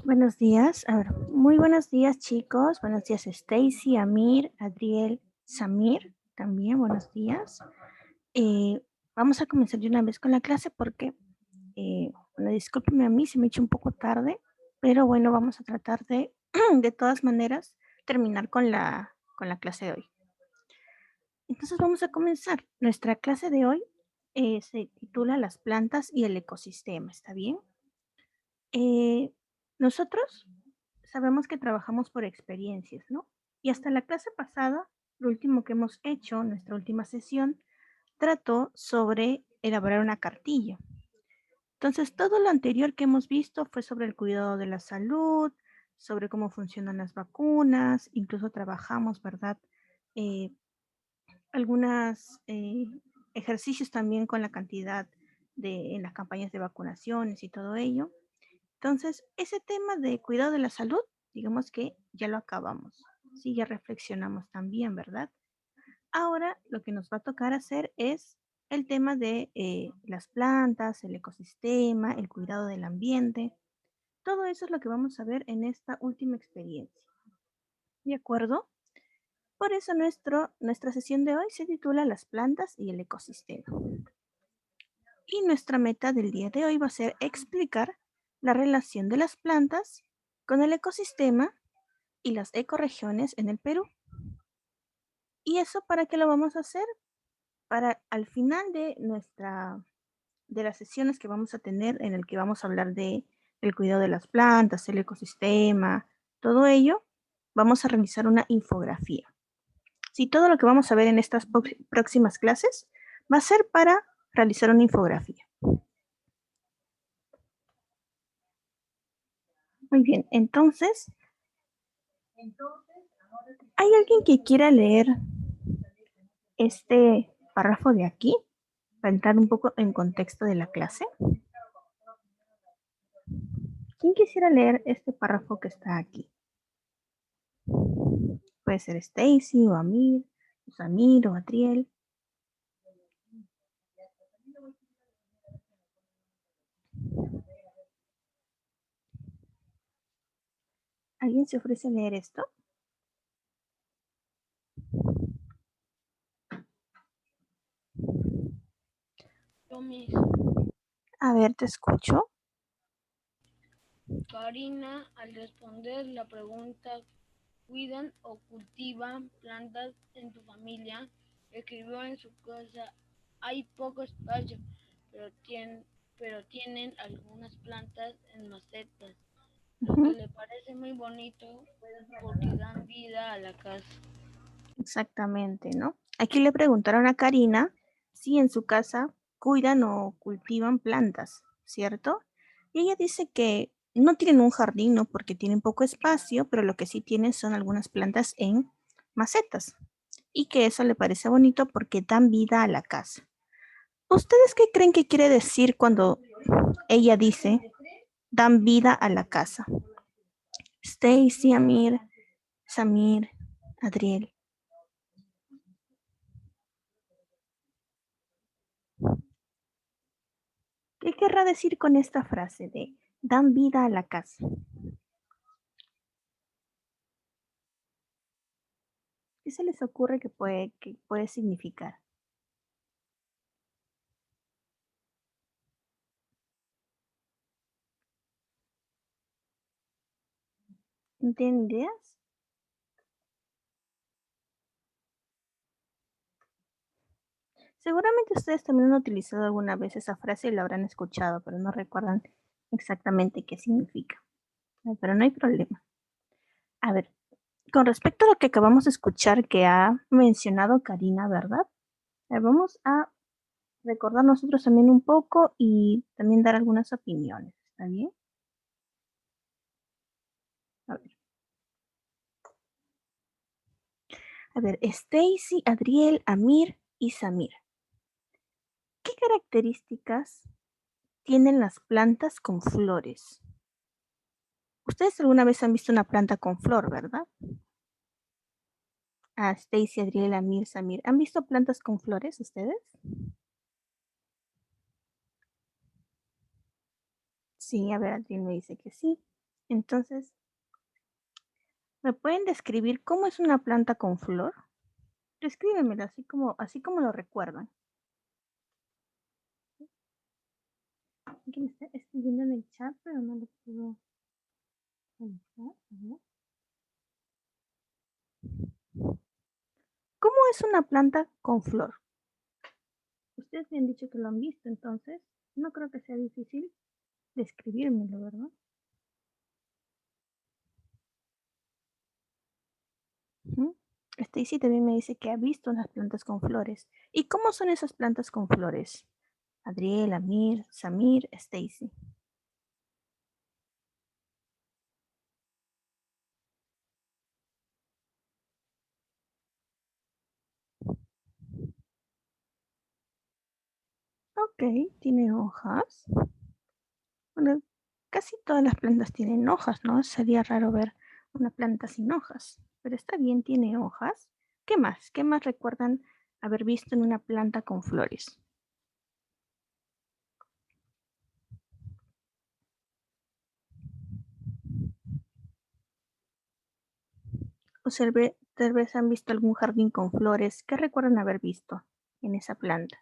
Buenos días. A ver, muy buenos días, chicos. Buenos días, Stacy, Amir, Adriel, Samir. También buenos días. Eh, Vamos a comenzar de una vez con la clase porque, bueno, discúlpenme a mí, se me ha hecho un poco tarde, pero bueno, vamos a tratar de, de todas maneras, terminar con la clase de hoy. Entonces vamos a comenzar. Nuestra clase de hoy se titula Las plantas y el ecosistema, ¿está bien? Nosotros sabemos que trabajamos por experiencias, ¿no? Y hasta la clase pasada, lo último que hemos hecho, nuestra última sesión, trató sobre elaborar una cartilla. Entonces, todo lo anterior que hemos visto fue sobre el cuidado de la salud, sobre cómo funcionan las vacunas, incluso trabajamos, ¿verdad? Eh, algunos ejercicios también con la cantidad en las campañas de vacunaciones y todo ello. Entonces, ese tema de cuidado de la salud, digamos que ya lo acabamos. Sí, ya reflexionamos también, ¿verdad? Ahora lo que nos va a tocar hacer es el tema de las plantas, el ecosistema, el cuidado del ambiente. Todo eso es lo que vamos a ver en esta última experiencia. ¿De acuerdo? Por eso nuestra sesión de hoy se titula Las plantas y el ecosistema. Y nuestra meta del día de hoy va a ser explicar la relación de las plantas con el ecosistema y las ecorregiones en el Perú. ¿Y eso para qué lo vamos a hacer? Para al final de las sesiones que vamos a tener en el que vamos a hablar del cuidado de las plantas, el ecosistema, todo ello, vamos a realizar una infografía. Sí, todo lo que vamos a ver en estas próximas clases va a ser para realizar una infografía. Muy bien, entonces, ¿hay alguien que quiera leer este párrafo de aquí para entrar un poco en contexto de la clase? ¿Quién quisiera leer este párrafo que está aquí? Puede ser Stacy o Amir, o Samir o Atriel. ¿Alguien se ofrece a leer esto? Yo mis A ver, te escucho. Karina, al responder la pregunta ¿cuidan o cultivan plantas en tu familia? Escribió en su casa hay poco espacio, pero, pero tienen algunas plantas en macetas, lo que le parece muy bonito porque dan vida a la casa. Exactamente, ¿no? Aquí le preguntaron a Karina si en su casa cuidan o cultivan plantas, ¿cierto? Y ella dice que no tienen un jardín, ¿no? Porque tienen poco espacio, pero lo que sí tienen son algunas plantas en macetas. Y que eso le parece bonito porque dan vida a la casa. ¿Ustedes qué creen que quiere decir cuando ella dice dan vida a la casa? Stacy, Amir, Samir, Adriel. ¿Qué querrá decir con esta frase de dan vida a la casa? ¿Qué se les ocurre que puede significar? ¿No tienen ideas? Seguramente ustedes también han utilizado alguna vez esa frase y la habrán escuchado, pero no recuerdan exactamente qué significa. Pero no hay problema. A ver, con respecto a lo que acabamos de escuchar que ha mencionado Karina, ¿verdad? Vamos a recordar nosotros también un poco y también dar algunas opiniones. ¿Está bien? A ver. A ver, Stacy, Adriel, Amir y Samir. ¿Qué características tienen las plantas con flores? Ustedes alguna vez han visto una planta con flor, ¿verdad? Ah, Stacy, Adriel, Amir, Samir. ¿Han visto plantas con flores ustedes? Sí, a ver, Adriel me dice que sí. Entonces, ¿me pueden describir cómo es una planta con flor? Descríbemela así como lo recuerdan. Aquí me está escribiendo en el chat, pero no lo puedo revisar. A ver. ¿Cómo es una planta con flor? Ustedes me han dicho que lo han visto, entonces no creo que sea difícil describírmelo, ¿verdad? Ujú. Stacy también me dice que ha visto unas plantas con flores. ¿Y cómo son esas plantas con flores? Adriel, Amir, Samir, Stacy. Ok, tiene hojas. Bueno, casi todas las plantas tienen hojas, ¿no? Sería raro ver una planta sin hojas, pero está bien, tiene hojas. ¿Qué más? ¿Qué más recuerdan haber visto en una planta con flores? O tal vez han visto algún jardín con flores. ¿Qué recuerdan haber visto en esa planta?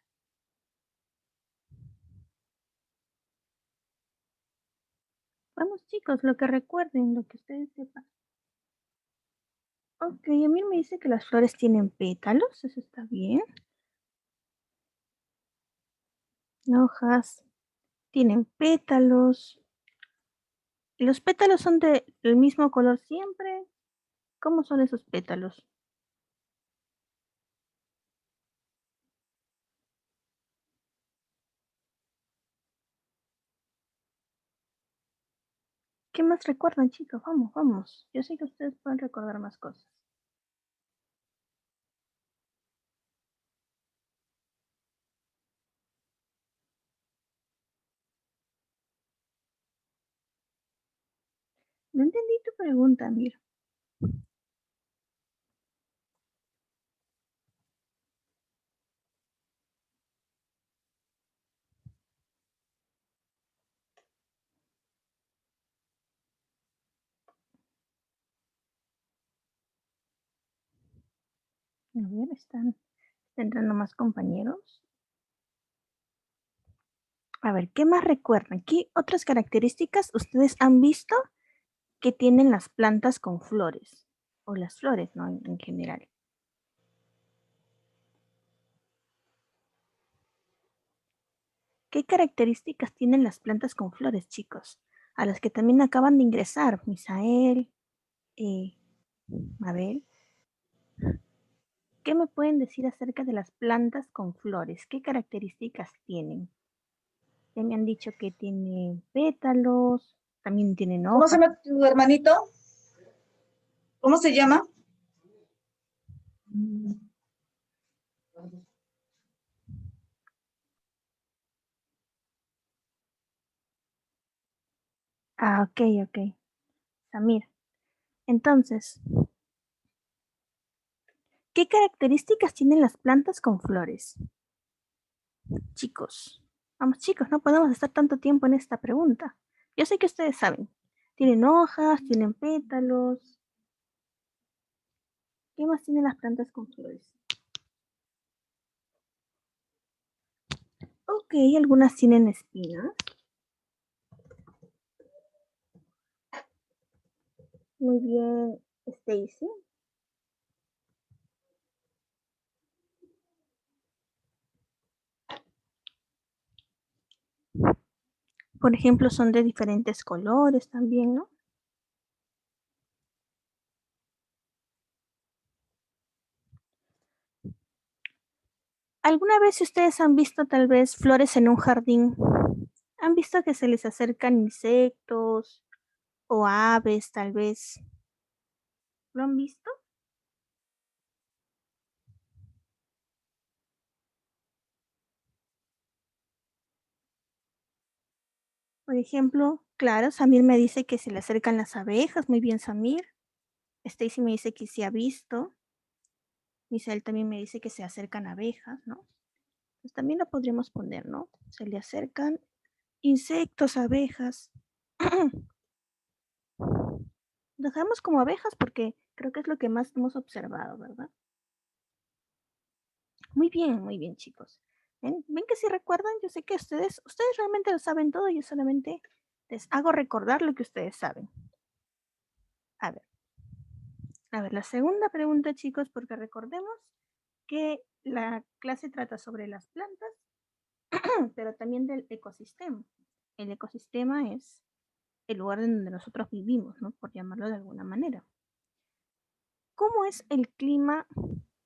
Vamos chicos, lo que recuerden, lo que ustedes sepan. Ok, a mí me dice que las flores tienen pétalos, eso está bien. Hojas, tienen pétalos. ¿Y los pétalos son del mismo color siempre? ¿Cómo son esos pétalos? ¿Qué más recuerdan, chicos? Vamos, vamos. Yo sé que ustedes pueden recordar más cosas. No entendí tu pregunta, Mir. A ver, están entrando más compañeros. A ver, ¿qué más recuerdan? ¿Qué otras características ustedes han visto que tienen las plantas con flores? O las flores, ¿no? En general. ¿Qué características tienen las plantas con flores, chicos? A las que también acaban de ingresar, Misael, eh, Mabel. ¿Qué me pueden decir acerca de las plantas con flores? ¿Qué características tienen? Ya me han dicho que tienen pétalos, también tienen ¿Cómo se hojas. llama tu hermanito? ¿Cómo se llama? Ah, ok, ok. Samir. Entonces, ¿qué características tienen las plantas con flores? Chicos, vamos chicos, no podemos estar tanto tiempo en esta pregunta. Yo sé que ustedes saben. Tienen hojas, tienen pétalos. ¿Qué más tienen las plantas con flores? Ok, algunas tienen espinas. Muy bien, Stacy. Por ejemplo, son de diferentes colores también, ¿no? ¿Alguna vez ustedes han visto tal vez flores en un jardín? ¿Han visto que se les acercan insectos o aves tal vez? ¿Lo han visto? Por ejemplo, claro, Samir me dice que se le acercan las abejas. Muy bien, Samir. Stacy me dice que sí ha visto. Misael también me dice que se acercan abejas, ¿no? Pues también lo podríamos poner, ¿no? Se le acercan insectos, abejas. Dejamos como abejas porque creo que es lo que más hemos observado, ¿verdad? Muy bien, chicos. ¿Ven que si recuerdan? Yo sé que ustedes realmente lo saben todo, yo solamente les hago recordar lo que ustedes saben. A ver, la segunda pregunta, chicos, porque recordemos que la clase trata sobre las plantas, pero también del ecosistema. El ecosistema es el lugar en donde nosotros vivimos, ¿no? Por llamarlo de alguna manera. ¿Cómo es el clima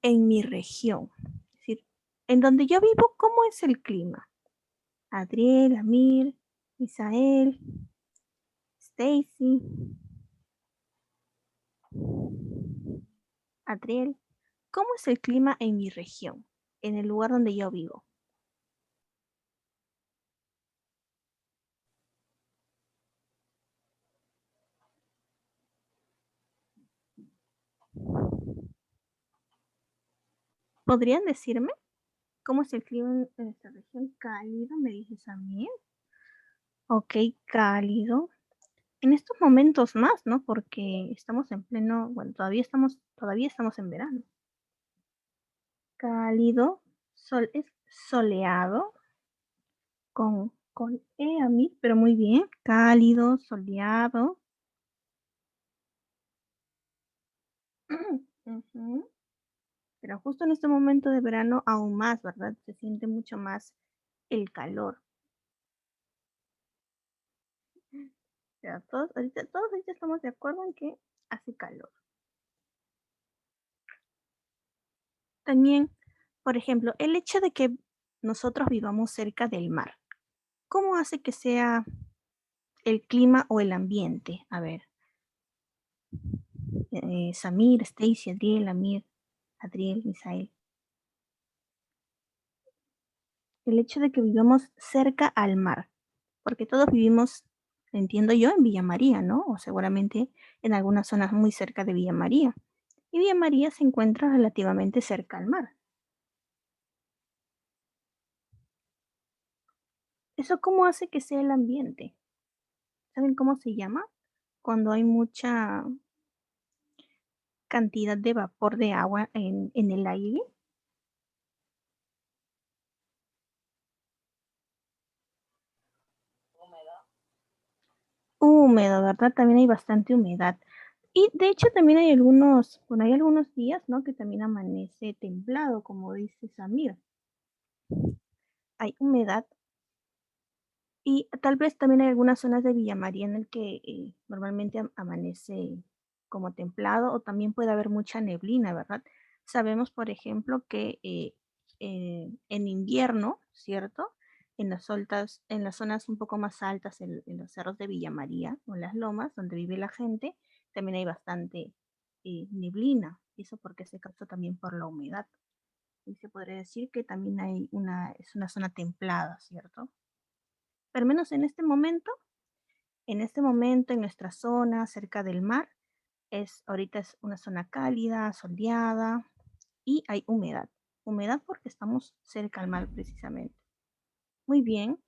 en mi región? Es decir, en donde yo vivo, ¿cómo es el clima? Adriel, Amir, Misael, Stacy, Adriel. ¿Cómo es el clima en mi región? En el lugar donde yo vivo. ¿Podrían decirme cómo es el clima en esta región? Cálido, me dices a mí. Ok, cálido. En estos momentos más, ¿no? Porque estamos en pleno, bueno, todavía estamos en verano. Cálido, es soleado, con E a mí, pero muy bien. Cálido, soleado. Ujú. Pero justo en este momento de verano aún más, ¿verdad? Se siente mucho más el calor. O sea, todos ahorita estamos de acuerdo en que hace calor. También, por ejemplo, el hecho de que nosotros vivamos cerca del mar, ¿cómo hace que sea el clima o el ambiente? A ver, Samir, Stacy, Adriel, Amir, Adriel, Misael. El hecho de que vivamos cerca al mar, porque todos vivimos, entiendo yo, en Villa María, ¿no? O seguramente en algunas zonas muy cerca de Villa María. Y Villa María se encuentra relativamente cerca al mar. ¿Eso cómo hace que sea el ambiente? ¿Saben cómo se llama? Cuando hay mucha cantidad de vapor de agua en el aire. Húmedo, ¿verdad? También hay bastante humedad. Y de hecho también hay hay algunos días, ¿no? Que también amanece templado, como dice Samir. Hay humedad y tal vez también hay algunas zonas de Villa María en el que normalmente amanece como templado o también puede haber mucha neblina, ¿verdad? Sabemos, por ejemplo, que en invierno, ¿cierto? En las zonas un poco más altas, en los cerros de Villa María o en las lomas donde vive la gente, también hay bastante neblina. Y eso porque se causa también por la humedad. Y se podría decir que también es una zona templada, ¿cierto? Pero al menos en este momento, en nuestra zona, cerca del mar, ahorita es una zona cálida, soleada y hay humedad. Humedad porque estamos cerca al mar precisamente. Muy bien.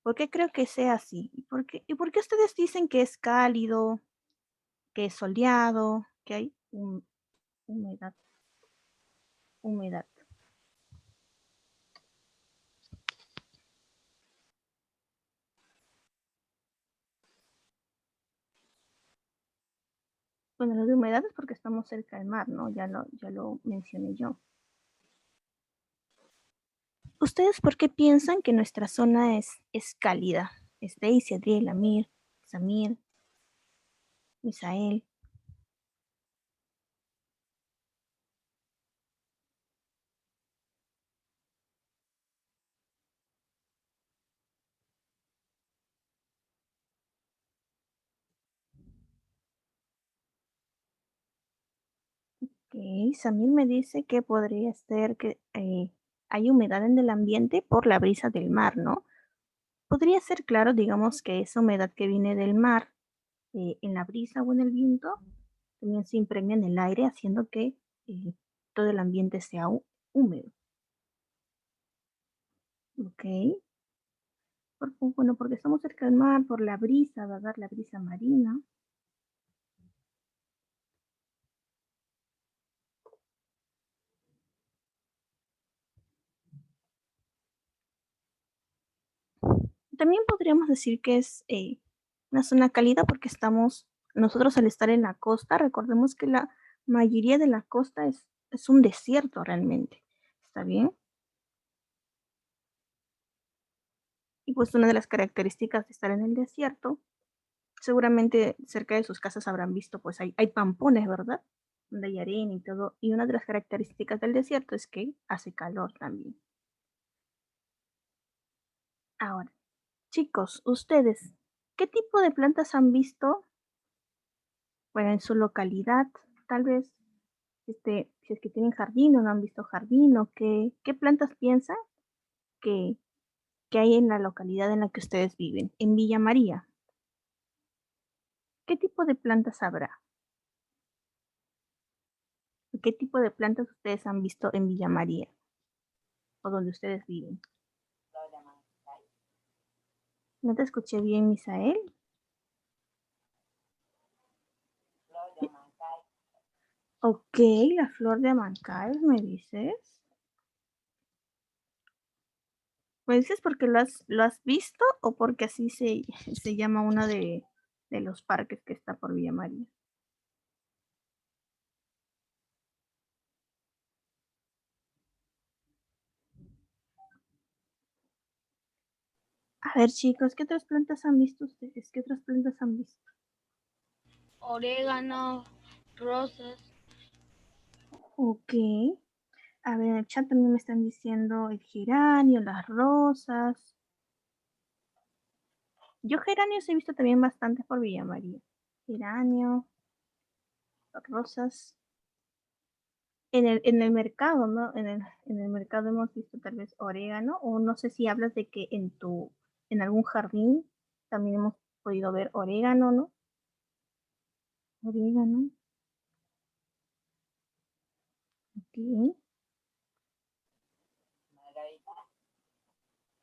¿Por qué creo que sea así? ¿Y por qué ustedes dicen que es cálido, que es soleado, que hay humedad? Humedad. Bueno, lo de humedad es porque estamos cerca del mar, ¿no? Ya lo mencioné yo. ¿Ustedes por qué piensan que nuestra zona es cálida? Stacy, Adriel, Amir, Samir, Misael. Ok, Samir me dice que podría ser que hay humedad en el ambiente por la brisa del mar, ¿no? Podría ser claro, digamos que esa humedad que viene del mar en la brisa o en el viento también se impregna en el aire, haciendo que eh, todo el ambiente sea húmedo. ¿Ok? Bueno, porque estamos cerca del mar, por la brisa, ¿verdad? La brisa marina. También podríamos decir que es una zona cálida porque nosotros al estar en la costa, recordemos que la mayoría de la costa es un desierto realmente. ¿Está bien? Y pues una de las características de estar en el desierto, seguramente cerca de sus casas habrán visto, pues hay pampones, ¿verdad? Donde hay arena y todo. Y una de las características del desierto es que hace calor también. Ahora, chicos, ustedes, ¿qué tipo de plantas han visto? Bueno, en su localidad, tal vez, si es que tienen jardín o no han visto jardín, o qué plantas piensan que, que hay en la localidad en la que ustedes viven, en Villa María. ¿Qué tipo de plantas habrá? ¿Qué tipo de plantas ustedes han visto en Villa María o donde ustedes viven? ¿No te escuché bien, Misael? Ok, la flor de Amancay, ¿me dices? ¿Me dices porque lo has visto o porque así se llama uno de los parques que está por Villa María? A ver, chicos, ¿qué otras plantas han visto ustedes? ¿Qué otras plantas han visto? Orégano, rosas. Ok. A ver, en el chat también me están diciendo el geranio, las rosas. Yo geranios he visto también bastantes por Villa María. Geranio, rosas. En el mercado, ¿no? En el mercado hemos visto tal vez orégano, o no sé si hablas de que en algún jardín también hemos podido ver orégano, ¿no? Orégano. Ok.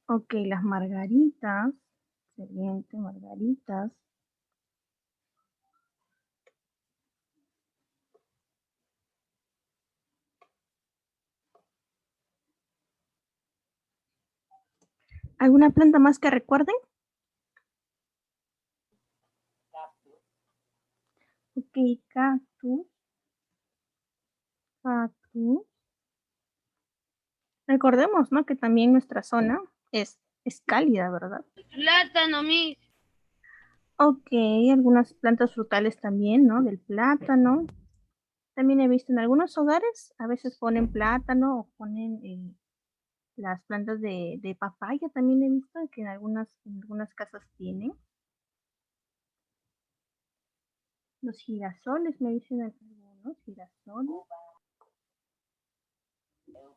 Ok, las margaritas. Excelente, margaritas. ¿Alguna planta más que recuerden? Ok, cactus. Cactus. Recordemos, ¿no? Que también nuestra zona es cálida, ¿verdad? Plátano, mis. Ok, algunas plantas frutales también, ¿no? Del plátano. También he visto en algunos hogares, a veces ponen plátano o ponen las plantas de papaya, también he visto que en algunas casas tienen. Los girasoles, me dicen algunos, girasoles.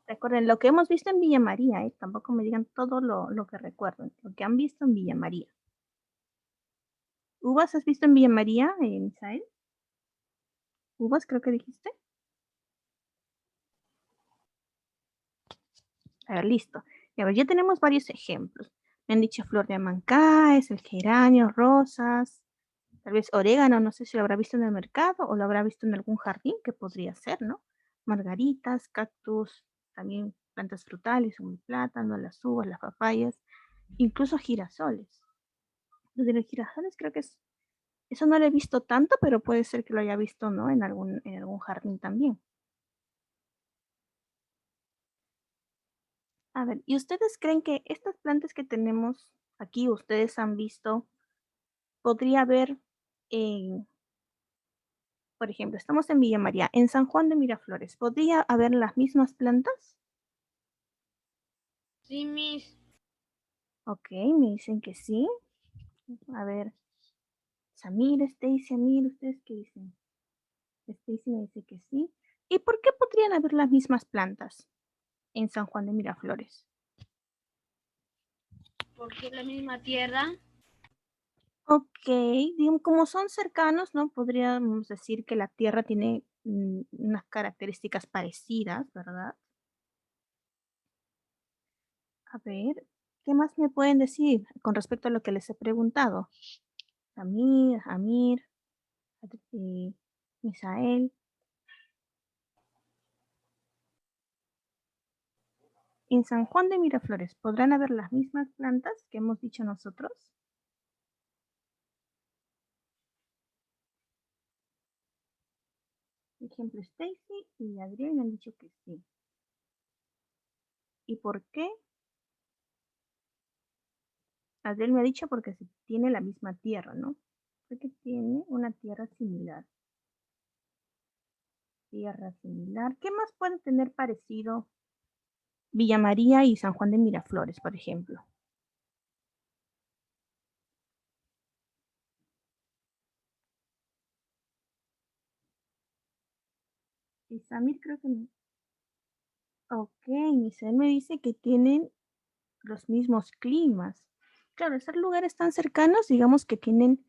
Recuerden, lo que hemos visto en Villa María, tampoco me digan todo lo que recuerdan, lo que han visto en Villa María. ¿Uvas has visto en Villa María, Misael? ¿Uvas creo que dijiste? A ver, listo. Y a ver, ya tenemos varios ejemplos. Me han dicho flor de amancaes, el geranio, rosas, tal vez orégano, no sé si lo habrá visto en el mercado o lo habrá visto en algún jardín, que podría ser, ¿no? Margaritas, cactus, también plantas frutales, como el plátano, las uvas, las papayas, incluso girasoles. Lo de los girasoles creo que eso no lo he visto tanto, pero puede ser que lo haya visto, ¿no? En algún jardín también. A ver, ¿y ustedes creen que estas plantas que tenemos aquí, ustedes han visto, podría haber en, por ejemplo, estamos en Villa María, en San Juan de Miraflores, ¿podría haber las mismas plantas? Sí, mis. Ok, me dicen que sí. A ver, Samir, Stacy, Amir, ¿ustedes qué dicen? Stacy me dice que sí. ¿Y por qué podrían haber las mismas plantas en San Juan de Miraflores? Porque es la misma tierra. Ok, digamos, como son cercanos, ¿no? Podríamos decir que la Tierra tiene unas características parecidas, ¿verdad? A ver, ¿Qué más me pueden decir con respecto a lo que les he preguntado? Amir, Misael. En San Juan de Miraflores, ¿podrán haber las mismas plantas que hemos dicho nosotros? Por ejemplo, Stacy y Adrián me han dicho que sí. ¿Y por qué? Adrián me ha dicho porque se tiene la misma tierra, ¿no? Porque tiene una tierra similar. Tierra similar. ¿Qué más puede tener parecido Villa María y San Juan de Miraflores, por ejemplo? Y Samir creo que... Ok, Misael me dice que tienen los mismos climas. Claro, esos lugares tan cercanos, digamos que tienen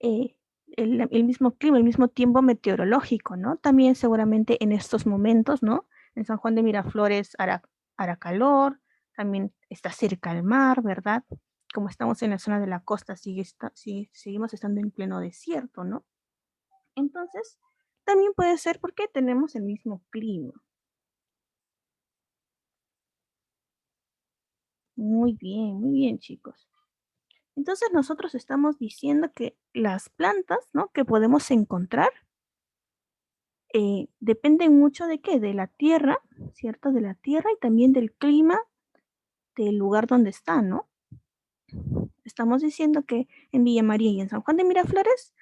eh, el mismo clima, el mismo tiempo meteorológico, ¿no? También seguramente en estos momentos, ¿no? En San Juan de Miraflores hará calor, también está cerca al mar, ¿verdad? Como estamos en la zona de la costa, seguimos estando en pleno desierto, ¿no? Entonces, también puede ser porque tenemos el mismo clima. muy bien, chicos. Entonces nosotros estamos diciendo que las plantas, ¿no? Que podemos encontrar dependen mucho de qué, de la tierra, ¿cierto? De la tierra y también del clima del lugar donde está, ¿no? Estamos diciendo que en Villa María y en San Juan de Miraflores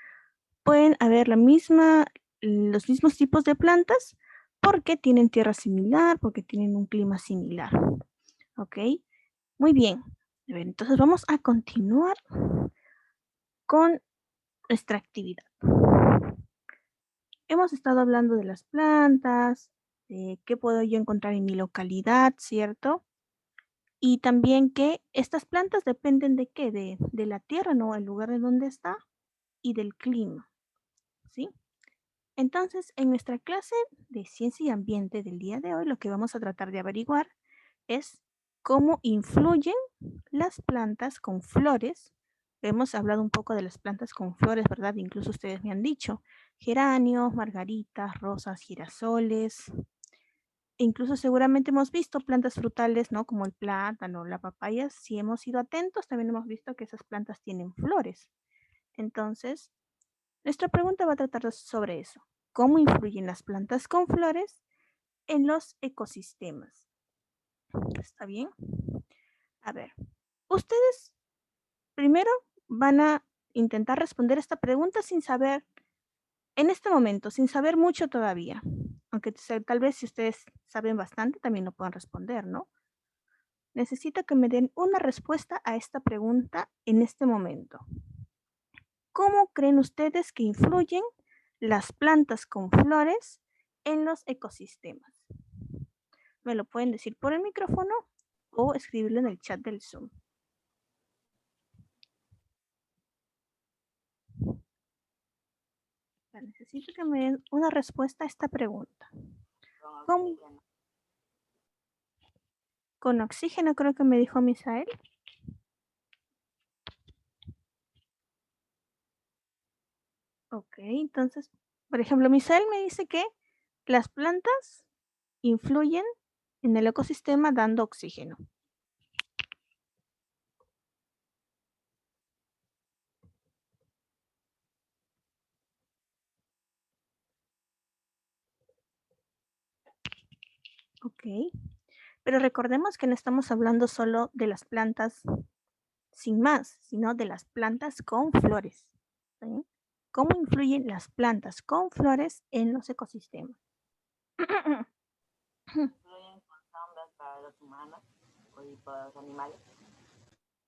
pueden haber los mismos tipos de plantas porque tienen tierra similar, porque tienen un clima similar. ¿Ok? Muy bien. A ver, entonces vamos a continuar con nuestra actividad. Hemos estado hablando de las plantas, de qué puedo yo encontrar en mi localidad, ¿cierto? Y también que estas plantas dependen de qué, de la tierra, ¿no? El lugar de donde está y del clima, ¿sí? Entonces, en nuestra clase de ciencia y ambiente del día de hoy, lo que vamos a tratar de averiguar es cómo influyen las plantas con flores. Hemos hablado un poco de las plantas con flores, ¿verdad? Incluso ustedes me han dicho geranios, margaritas, rosas, girasoles. E incluso seguramente hemos visto plantas frutales, ¿no? Como el plátano, la papaya. Si hemos sido atentos, también hemos visto que esas plantas tienen flores. Entonces, nuestra pregunta va a tratar sobre eso. ¿Cómo influyen las plantas con flores en los ecosistemas? ¿Está bien? A ver, ustedes primero van a intentar responder esta pregunta sin saber, en este momento, sin saber mucho todavía. Aunque tal vez si ustedes saben bastante, también lo puedan responder, ¿no? Necesito que me den una respuesta a esta pregunta en este momento. ¿Cómo creen ustedes que influyen las plantas con flores en los ecosistemas? Me lo pueden decir por el micrófono o escribirlo en el chat del Zoom. Necesito que me den una respuesta a esta pregunta. ¿Cómo? Con oxígeno, creo que me dijo Misael. Ok, entonces, por ejemplo, Misael me dice que las plantas influyen en el ecosistema dando oxígeno. Ok, pero recordemos que no estamos hablando solo de las plantas sin más, sino de las plantas con flores. ¿Sí? ¿Cómo influyen las plantas con flores en los ecosistemas? Influyen con sombras para los humanos y para los animales.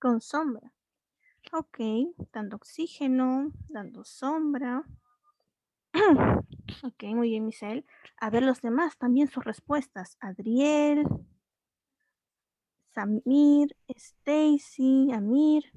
Con sombra. Ok, dando oxígeno, dando sombra. Ok, muy bien, Misael. A ver los demás también sus respuestas. Adriel, Samir, Stacy, Amir.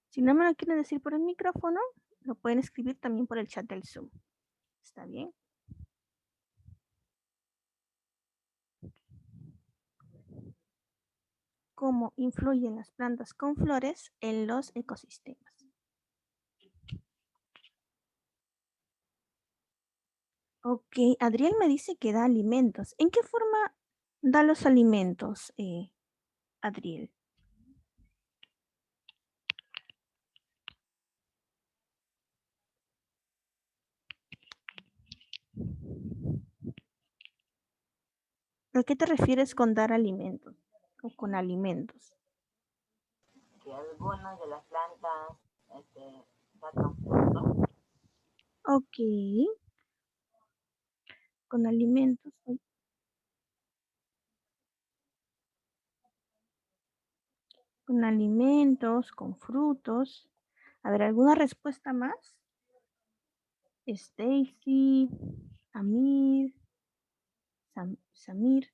Si no me lo quieren decir por el micrófono, lo pueden escribir también por el chat del Zoom. ¿Está bien? ¿Cómo influyen las plantas con flores en los ecosistemas? Ok, Adriel me dice que da alimentos. ¿En qué forma da los alimentos, Adriel? ¿A qué te refieres con dar alimentos o con alimentos? Que algunas de las plantas sacan frutos. Ok, con alimentos. Con alimentos, con frutos. A ver, ¿alguna respuesta más? Stacy, Amir, Samir.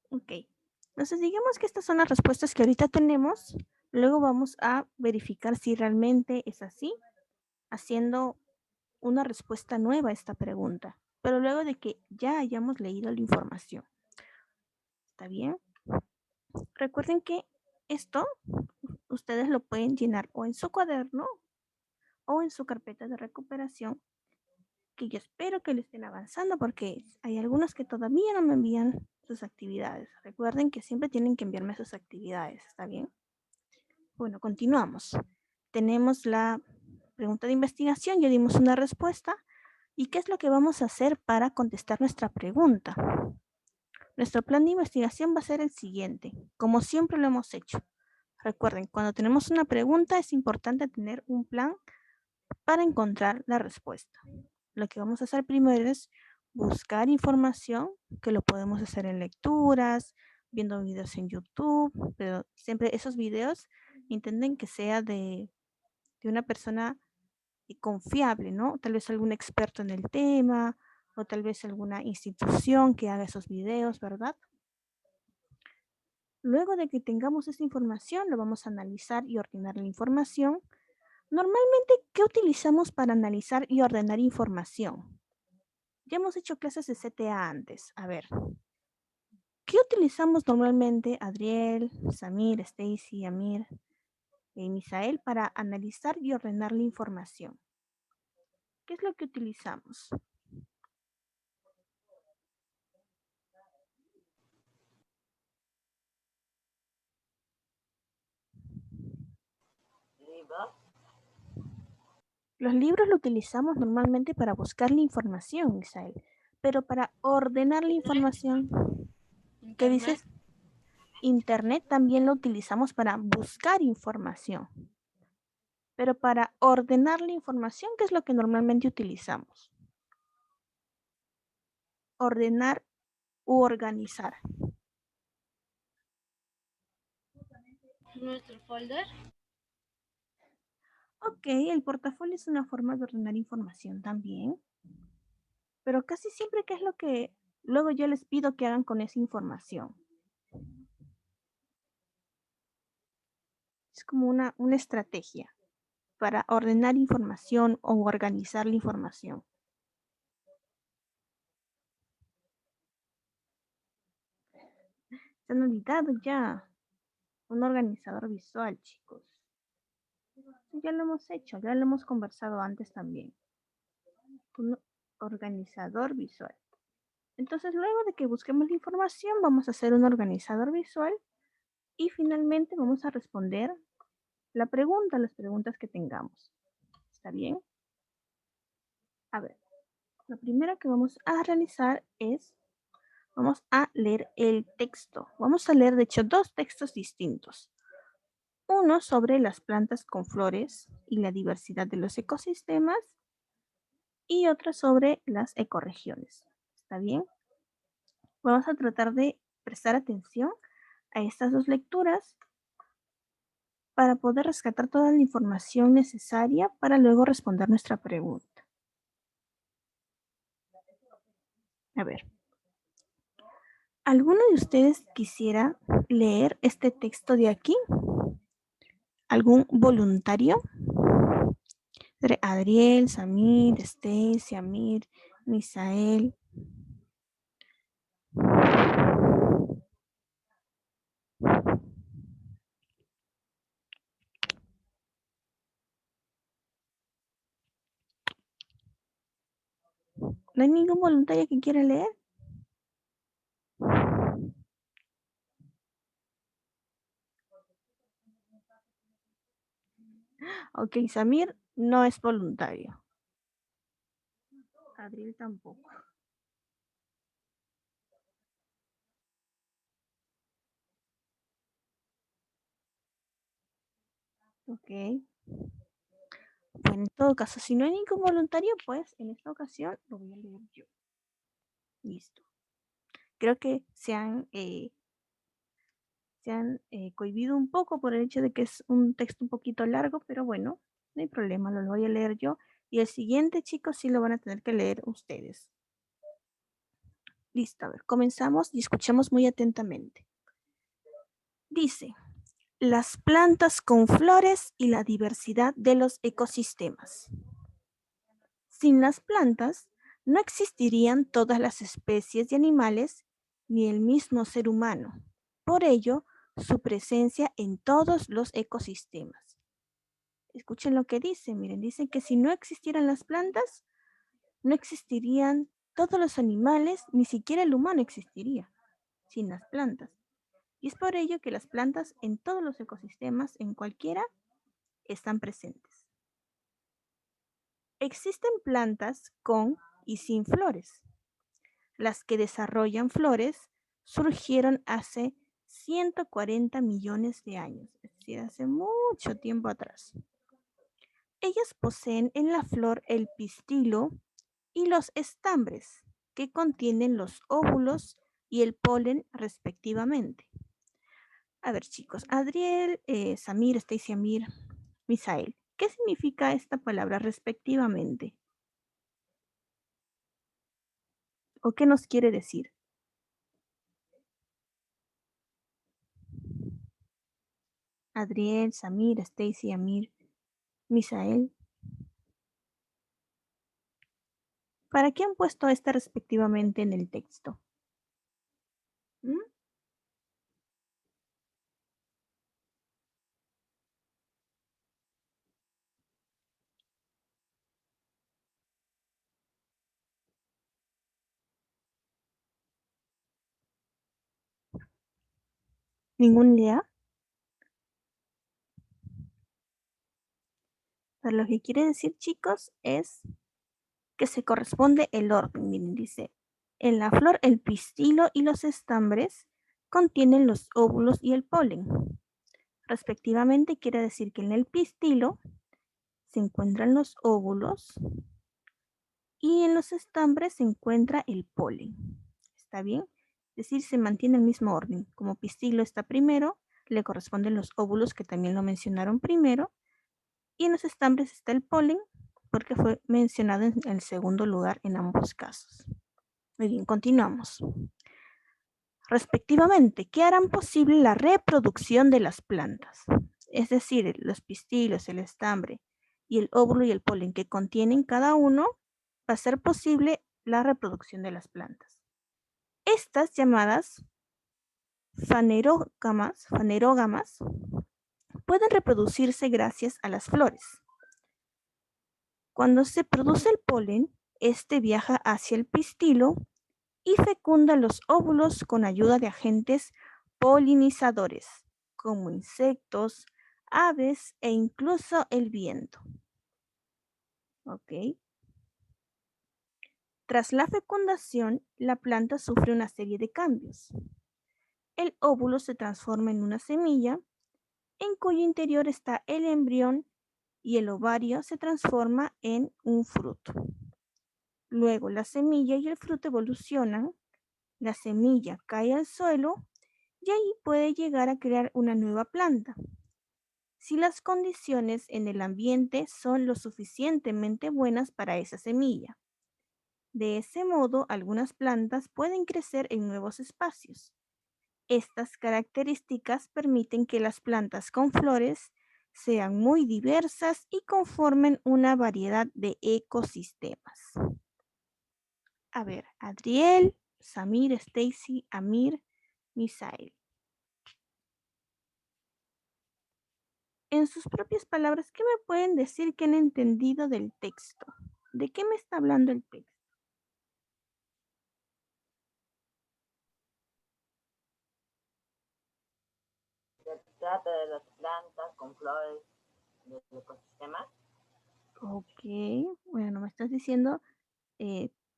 Ok. Entonces, digamos que estas son las respuestas que ahorita tenemos. Luego vamos a verificar si realmente es así, haciendo una respuesta nueva a esta pregunta, pero luego de que ya hayamos leído la información. ¿Está bien? Recuerden que esto ustedes lo pueden llenar o en su cuaderno o en su carpeta de recuperación, que yo espero que lo estén avanzando porque hay algunos que todavía no me envían sus actividades. Recuerden que siempre tienen que enviarme sus actividades, ¿está bien? Bueno, continuamos. Tenemos la pregunta de investigación, ya dimos una respuesta. ¿Y qué es lo que vamos a hacer para contestar nuestra pregunta? Nuestro plan de investigación va a ser el siguiente, como siempre lo hemos hecho. Recuerden, cuando tenemos una pregunta es importante tener un plan para encontrar la respuesta. Lo que vamos a hacer primero es buscar información, que lo podemos hacer en lecturas, viendo videos en YouTube, pero siempre esos videos intenten que sea de una persona confiable, ¿no? Tal vez algún experto en el tema o tal vez alguna institución que haga esos videos, ¿verdad? Luego de que tengamos esa información, lo vamos a analizar y ordenar la información. Normalmente, ¿qué utilizamos para analizar y ordenar información? Ya hemos hecho clases de CTA antes. A ver, ¿qué utilizamos normalmente, Adriel, Samir, Stacy, Amir y Misael, para analizar y ordenar la información? ¿Qué es lo que utilizamos? Libros. Los libros lo utilizamos normalmente para buscar la información, Misael, pero para ordenar la información, ¿qué Internet. dices? Internet también lo utilizamos para buscar información, pero para ordenar la información, ¿qué es lo que normalmente utilizamos? Ordenar u organizar. Nuestro folder. Ok, el portafolio es una forma de ordenar información también, pero casi siempre, ¿qué es lo que luego yo les pido que hagan con esa información? Es como una estrategia para ordenar información o organizar la información. Se han olvidado ya un organizador visual, chicos. Ya lo hemos hecho, ya lo hemos conversado antes también. Un organizador visual. Entonces, luego de que busquemos la información, vamos a hacer un organizador visual y finalmente vamos a responder la pregunta, las preguntas que tengamos. ¿Está bien? A ver, lo primero que vamos a realizar es, vamos a leer el texto. Vamos a leer, de hecho, dos textos distintos. Uno sobre las plantas con flores y la diversidad de los ecosistemas y otro sobre las ecorregiones. ¿Está bien? Vamos a tratar de prestar atención a estas dos lecturas para poder rescatar toda la información necesaria para luego responder nuestra pregunta. A ver, ¿alguno de ustedes quisiera leer este texto de aquí? ¿Algún voluntario? Adriel, Samir, Stacy, Amir, Misael. ¿No hay ningún voluntario que quiera leer? Ok, Samir no es voluntario. Adriel tampoco. Ok. Bueno, en todo caso, si no hay ningún voluntario, pues en esta ocasión lo voy a leer yo. Listo. Creo que se han cohibido un poco por el hecho de que es un texto un poquito largo, pero bueno, no hay problema, lo voy a leer yo. Y el siguiente, chicos, sí lo van a tener que leer ustedes. Listo, a ver, comenzamos y escuchemos muy atentamente. Dice, las plantas con flores y la diversidad de los ecosistemas. Sin las plantas, no existirían todas las especies de animales ni el mismo ser humano. Por ello, su presencia en todos los ecosistemas. Escuchen lo que dice, miren, dice que si no existieran las plantas, no existirían todos los animales, ni siquiera el humano existiría sin las plantas. Y es por ello que las plantas en todos los ecosistemas, en cualquiera, están presentes. Existen plantas con y sin flores. Las que desarrollan flores surgieron hace 140 millones de años, es decir, hace mucho tiempo atrás. Ellas poseen en la flor el pistilo y los estambres, que contienen los óvulos y el polen respectivamente. A ver, chicos, Adriel, Samir, Stacy, Amir, Misael, ¿qué significa esta palabra respectivamente? ¿O qué nos quiere decir? Adriel, Samir, Stacy, Amir, Misael. ¿Para qué han puesto esta respectivamente en el texto? ¿Mm? ¿Ninguna idea? Pero lo que quiere decir, chicos, es que se corresponde el orden. Miren, dice, en la flor el pistilo y los estambres contienen los óvulos y el polen. Respectivamente, quiere decir que en el pistilo se encuentran los óvulos y en los estambres se encuentra el polen. ¿Está bien? Es decir, se mantiene el mismo orden. Como pistilo está primero, le corresponden los óvulos que también lo mencionaron primero, y en los estambres está el polen porque fue mencionado en el segundo lugar en ambos casos. Muy bien, continuamos. Respectivamente, ¿qué harán posible la reproducción de las plantas? Es decir, los pistilos, el estambre y el óvulo y el polen que contienen cada uno, va a ser posible la reproducción de las plantas. Estas llamadas fanerógamas pueden reproducirse gracias a las flores. Cuando se produce el polen, este viaja hacia el pistilo y fecunda los óvulos con ayuda de agentes polinizadores, como insectos, aves e incluso el viento. ¿Ok? Tras la fecundación, la planta sufre una serie de cambios. El óvulo se transforma en una semilla, en cuyo interior está el embrión, y el ovario se transforma en un fruto. Luego la semilla y el fruto evolucionan, la semilla cae al suelo y ahí puede llegar a crear una nueva planta. Si las condiciones en el ambiente son lo suficientemente buenas para esa semilla. De ese modo, algunas plantas pueden crecer en nuevos espacios. Estas características permiten que las plantas con flores sean muy diversas y conformen una variedad de ecosistemas. A ver, Adriel, Samir, Stacy, Amir, Misael. En sus propias palabras, ¿qué me pueden decir que han entendido del texto? ¿De qué me está hablando el texto? Se trata de las plantas con flores del ecosistema. Ok, bueno, me estás diciendo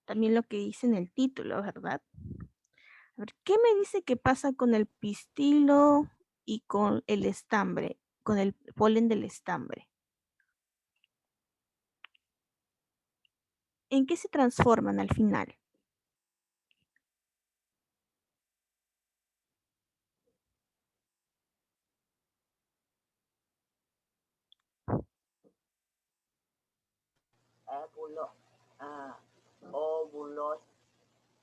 también lo que dice en el título, ¿verdad? A ver, ¿qué me dice que pasa con el pistilo y con el estambre, con el polen del estambre? ¿En qué se transforman al final? Óvulo, óvulos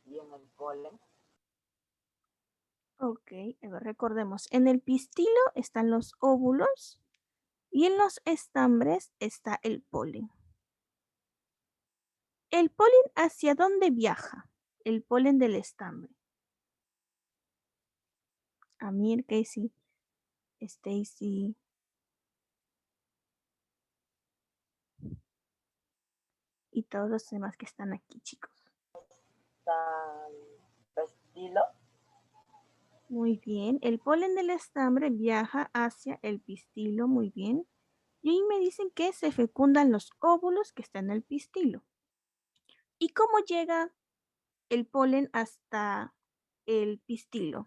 y en el polen. Ok, a ver, recordemos, en el pistilo están los óvulos y en los estambres está el polen. ¿El polen hacia dónde viaja? El polen del estambre. Amir, Casey, Stacy. Y todos los demás que están aquí, chicos. Pistilo. Muy bien. El polen del estambre viaja hacia el pistilo. Muy bien. Y ahí me dicen que se fecundan los óvulos que están en el pistilo. ¿Y cómo llega el polen hasta el pistilo?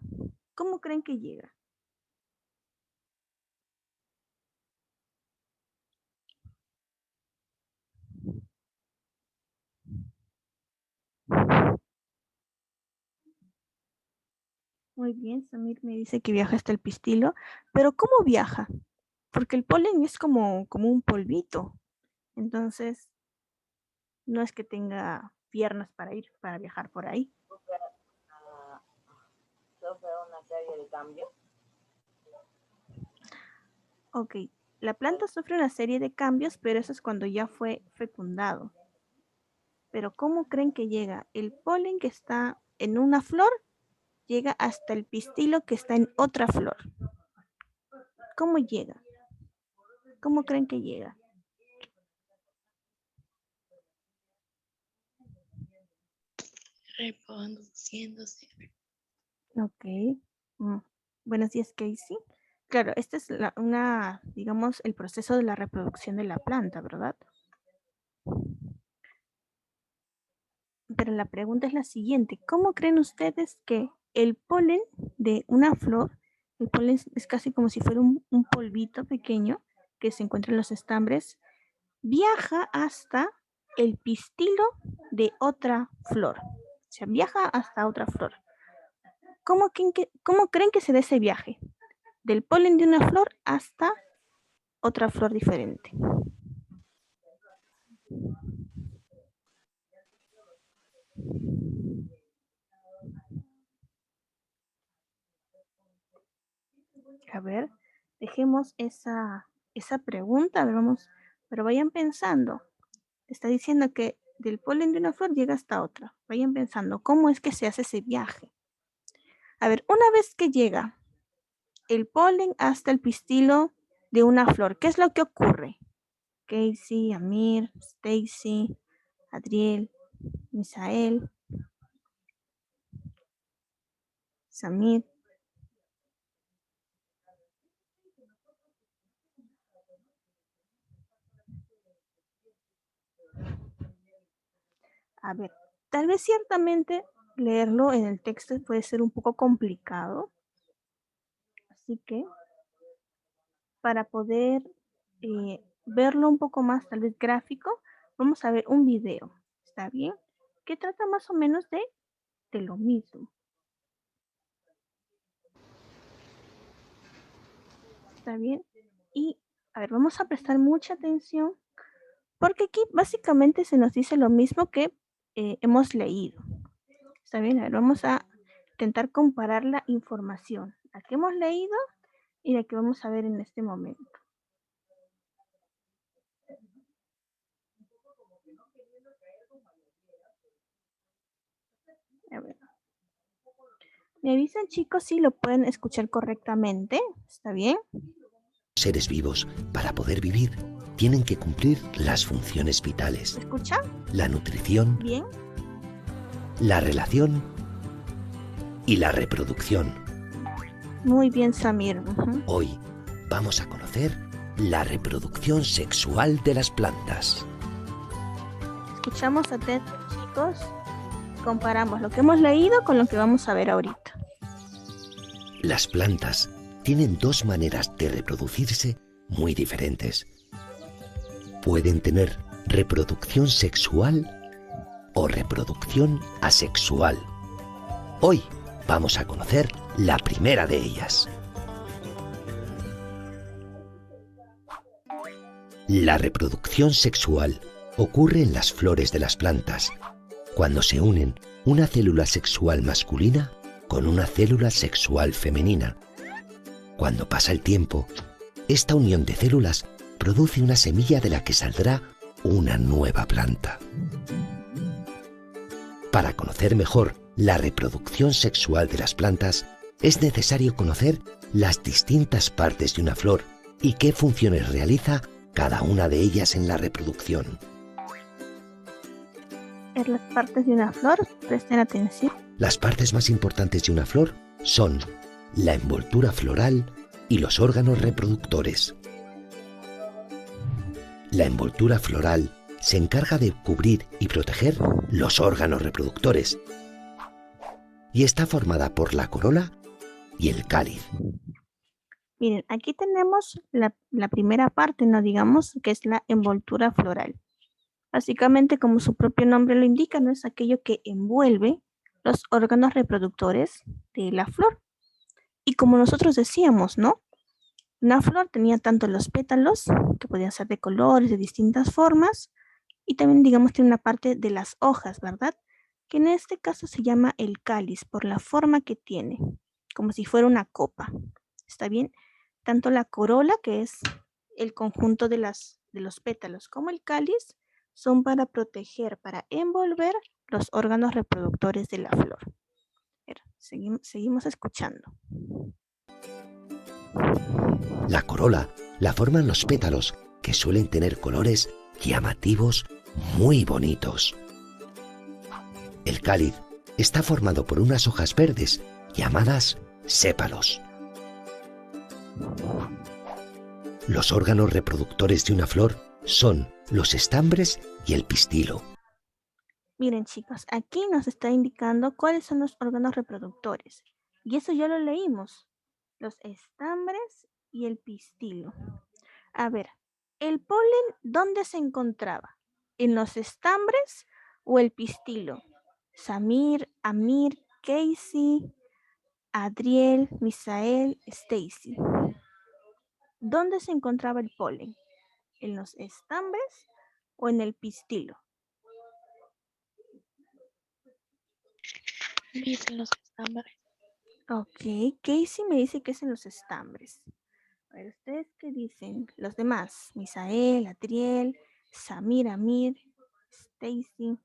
¿Cómo creen que llega? Muy bien, Samir me dice que viaja hasta el pistilo, pero ¿cómo viaja? Porque el polen es como un polvito, entonces no es que tenga piernas para viajar por ahí. Sufre una serie de cambios. Ok, la planta sufre una serie de cambios, pero eso es cuando ya fue fecundado. Pero ¿cómo creen que llega? El polen que está en una flor llega hasta el pistilo que está en otra flor. ¿Cómo llega? ¿Cómo creen que llega? Reproduciéndose. Ok. Buenos días, Casey. Claro, este es digamos, el proceso de la reproducción de la planta, ¿verdad? Pero la pregunta es la siguiente. ¿Cómo creen ustedes que el polen de una flor, el polen es casi como si fuera un polvito pequeño que se encuentra en los estambres, viaja hasta el pistilo de otra flor? O sea, viaja hasta otra flor. ¿Cómo creen que se da ese viaje? Del polen de una flor hasta otra flor diferente. A ver, dejemos esa pregunta, vamos, pero vayan pensando. Está diciendo que del polen de una flor llega hasta otra. Vayan pensando, ¿cómo es que se hace ese viaje? A ver, una vez que llega el polen hasta el pistilo de una flor, ¿qué es lo que ocurre? Casey, Amir, Stacy, Adriel, Misael, Samir. A ver, tal vez ciertamente leerlo en el texto puede ser un poco complicado. Así que para poder verlo un poco más, tal vez gráfico, vamos a ver un video. ¿Está bien? Que trata más o menos de lo mismo. ¿Está bien? Y, a ver, vamos a prestar mucha atención porque aquí básicamente se nos dice lo mismo que hemos leído. ¿Está bien? A ver, vamos a intentar comparar la información, la que hemos leído y la que vamos a ver en este momento. A ver. ¿Me avisan, chicos, si lo pueden escuchar correctamente? ¿Está bien? Seres vivos, para poder vivir, tienen que cumplir las funciones vitales: ¿Me escucha? la nutrición, ¿Bien? la relación y la reproducción. Muy bien, Samir. Hoy vamos a conocer la reproducción sexual de las plantas. Escuchamos atentos, chicos. Comparamos lo que hemos leído con lo que vamos a ver ahorita. Las plantas tienen dos maneras de reproducirse muy diferentes. Pueden tener reproducción sexual o reproducción asexual. Hoy vamos a conocer la primera de ellas. La reproducción sexual ocurre en las flores de las plantas, cuando se unen una célula sexual masculina con una célula sexual femenina. Cuando pasa el tiempo, esta unión de células produce una semilla de la que saldrá una nueva planta. Para conocer mejor la reproducción sexual de las plantas, es necesario conocer las distintas partes de una flor y qué funciones realiza cada una de ellas en la reproducción. En las partes de una flor, presten atención. Las partes más importantes de una flor son la envoltura floral y los órganos reproductores. La envoltura floral se encarga de cubrir y proteger los órganos reproductores y está formada por la corola y el cáliz. Miren, aquí tenemos la primera parte, ¿no? Digamos que es la envoltura floral. Básicamente, como su propio nombre lo indica, ¿no? Es aquello que envuelve los órganos reproductores de la flor. Y como nosotros decíamos, ¿no? Una flor tenía tanto los pétalos, que podían ser de colores, de distintas formas, y también, digamos, tiene una parte de las hojas, ¿verdad? Que en este caso se llama el cáliz, por la forma que tiene, como si fuera una copa. ¿Está bien? Tanto la corola, que es el conjunto de los pétalos, como el cáliz, son para proteger, para envolver los órganos reproductores de la flor. Seguimos escuchando. La corola la forman los pétalos, que suelen tener colores llamativos muy bonitos. El cáliz está formado por unas hojas verdes llamadas sépalos. Los órganos reproductores de una flor son los estambres y el pistilo. Miren, chicos, aquí nos está indicando cuáles son los órganos reproductores. Y eso ya lo leímos. Los estambres y el pistilo. A ver, ¿el polen dónde se encontraba? ¿En los estambres o el pistilo? Samir, Amir, Casey, Adriel, Misael, Stacy. ¿Dónde se encontraba el polen? ¿En los estambres o en el pistilo? En los estambres. Ok, Casey me dice que es en los estambres. A ver, ¿ustedes qué dicen? Los demás, Misael, Adriel, Samir, Amir, Stacy.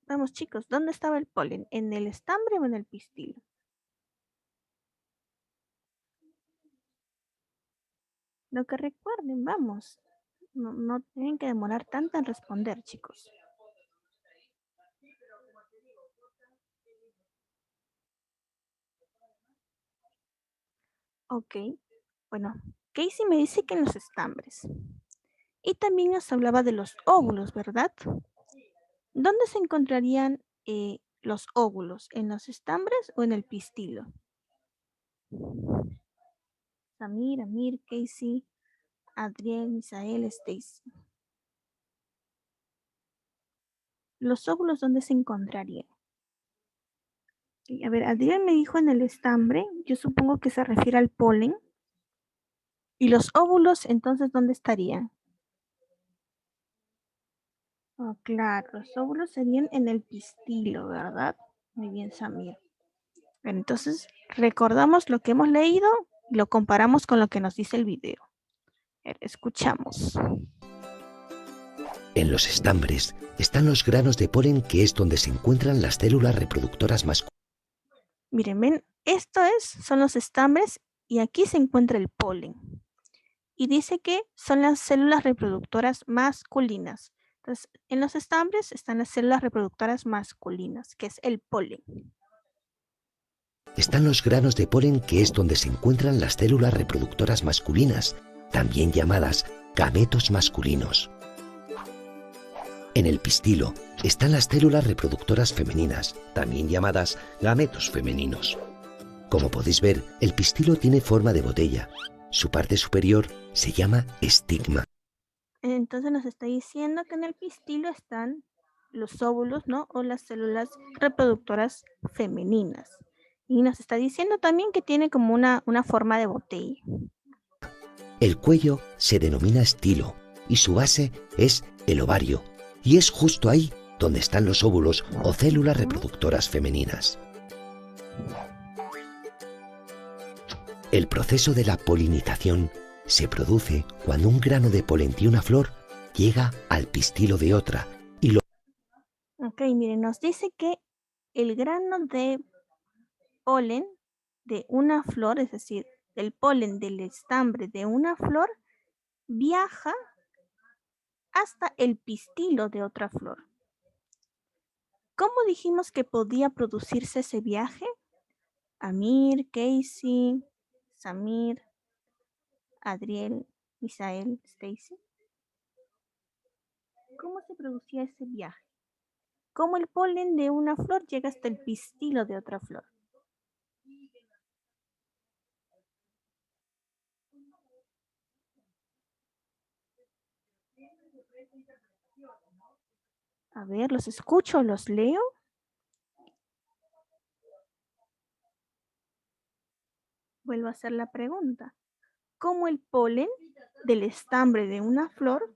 Vamos, chicos, ¿dónde estaba el polen? ¿En el estambre o en el pistilo? Lo que recuerden, vamos. No tienen que demorar tanto en responder, chicos. Ok, bueno, Casey me dice que en los estambres. Y también nos hablaba de los óvulos, ¿verdad? ¿Dónde se encontrarían los óvulos? ¿En los estambres o en el pistilo? Samir, Amir, Casey, Adriel, Misael, Stacy. ¿Los óvulos dónde se encontrarían? Y, a ver, Adrián me dijo en el estambre, yo supongo que se refiere al polen. ¿Y los óvulos, entonces, dónde estarían? Oh, claro, los óvulos serían en el pistilo, ¿verdad? Muy bien, Samir. Bueno, entonces, recordamos lo que hemos leído y lo comparamos con lo que nos dice el video. A ver, escuchamos. En los estambres están los granos de polen, que es donde se encuentran las células reproductoras masculinas. Miren, ven, son los estambres y aquí se encuentra el polen. Y dice que son las células reproductoras masculinas. Entonces, en los estambres están las células reproductoras masculinas, que es el polen. Están los granos de polen, que es donde se encuentran las células reproductoras masculinas, también llamadas gametos masculinos. En el pistilo están las células reproductoras femeninas, también llamadas gametos femeninos. Como podéis ver, el pistilo tiene forma de botella. Su parte superior se llama estigma. Entonces nos está diciendo que en el pistilo están los óvulos, ¿no? O las células reproductoras femeninas. Y nos está diciendo también que tiene como una forma de botella. El cuello se denomina estilo y su base es el ovario, y es justo ahí donde están los óvulos o células reproductoras femeninas. El proceso de la polinización se produce cuando un grano de polen de una flor llega al pistilo de otra y lo... Ok, miren, nos dice que el grano de polen de una flor, es decir, el polen del estambre de una flor, viaja hasta el pistilo de otra flor. ¿Cómo dijimos que podía producirse ese viaje? Amir, Casey, Samir, Adriel, Misael, Stacy. ¿Cómo se producía ese viaje? ¿Cómo el polen de una flor llega hasta el pistilo de otra flor? A ver, los escucho, los leo. Vuelvo a hacer la pregunta. ¿Cómo el polen del estambre de una flor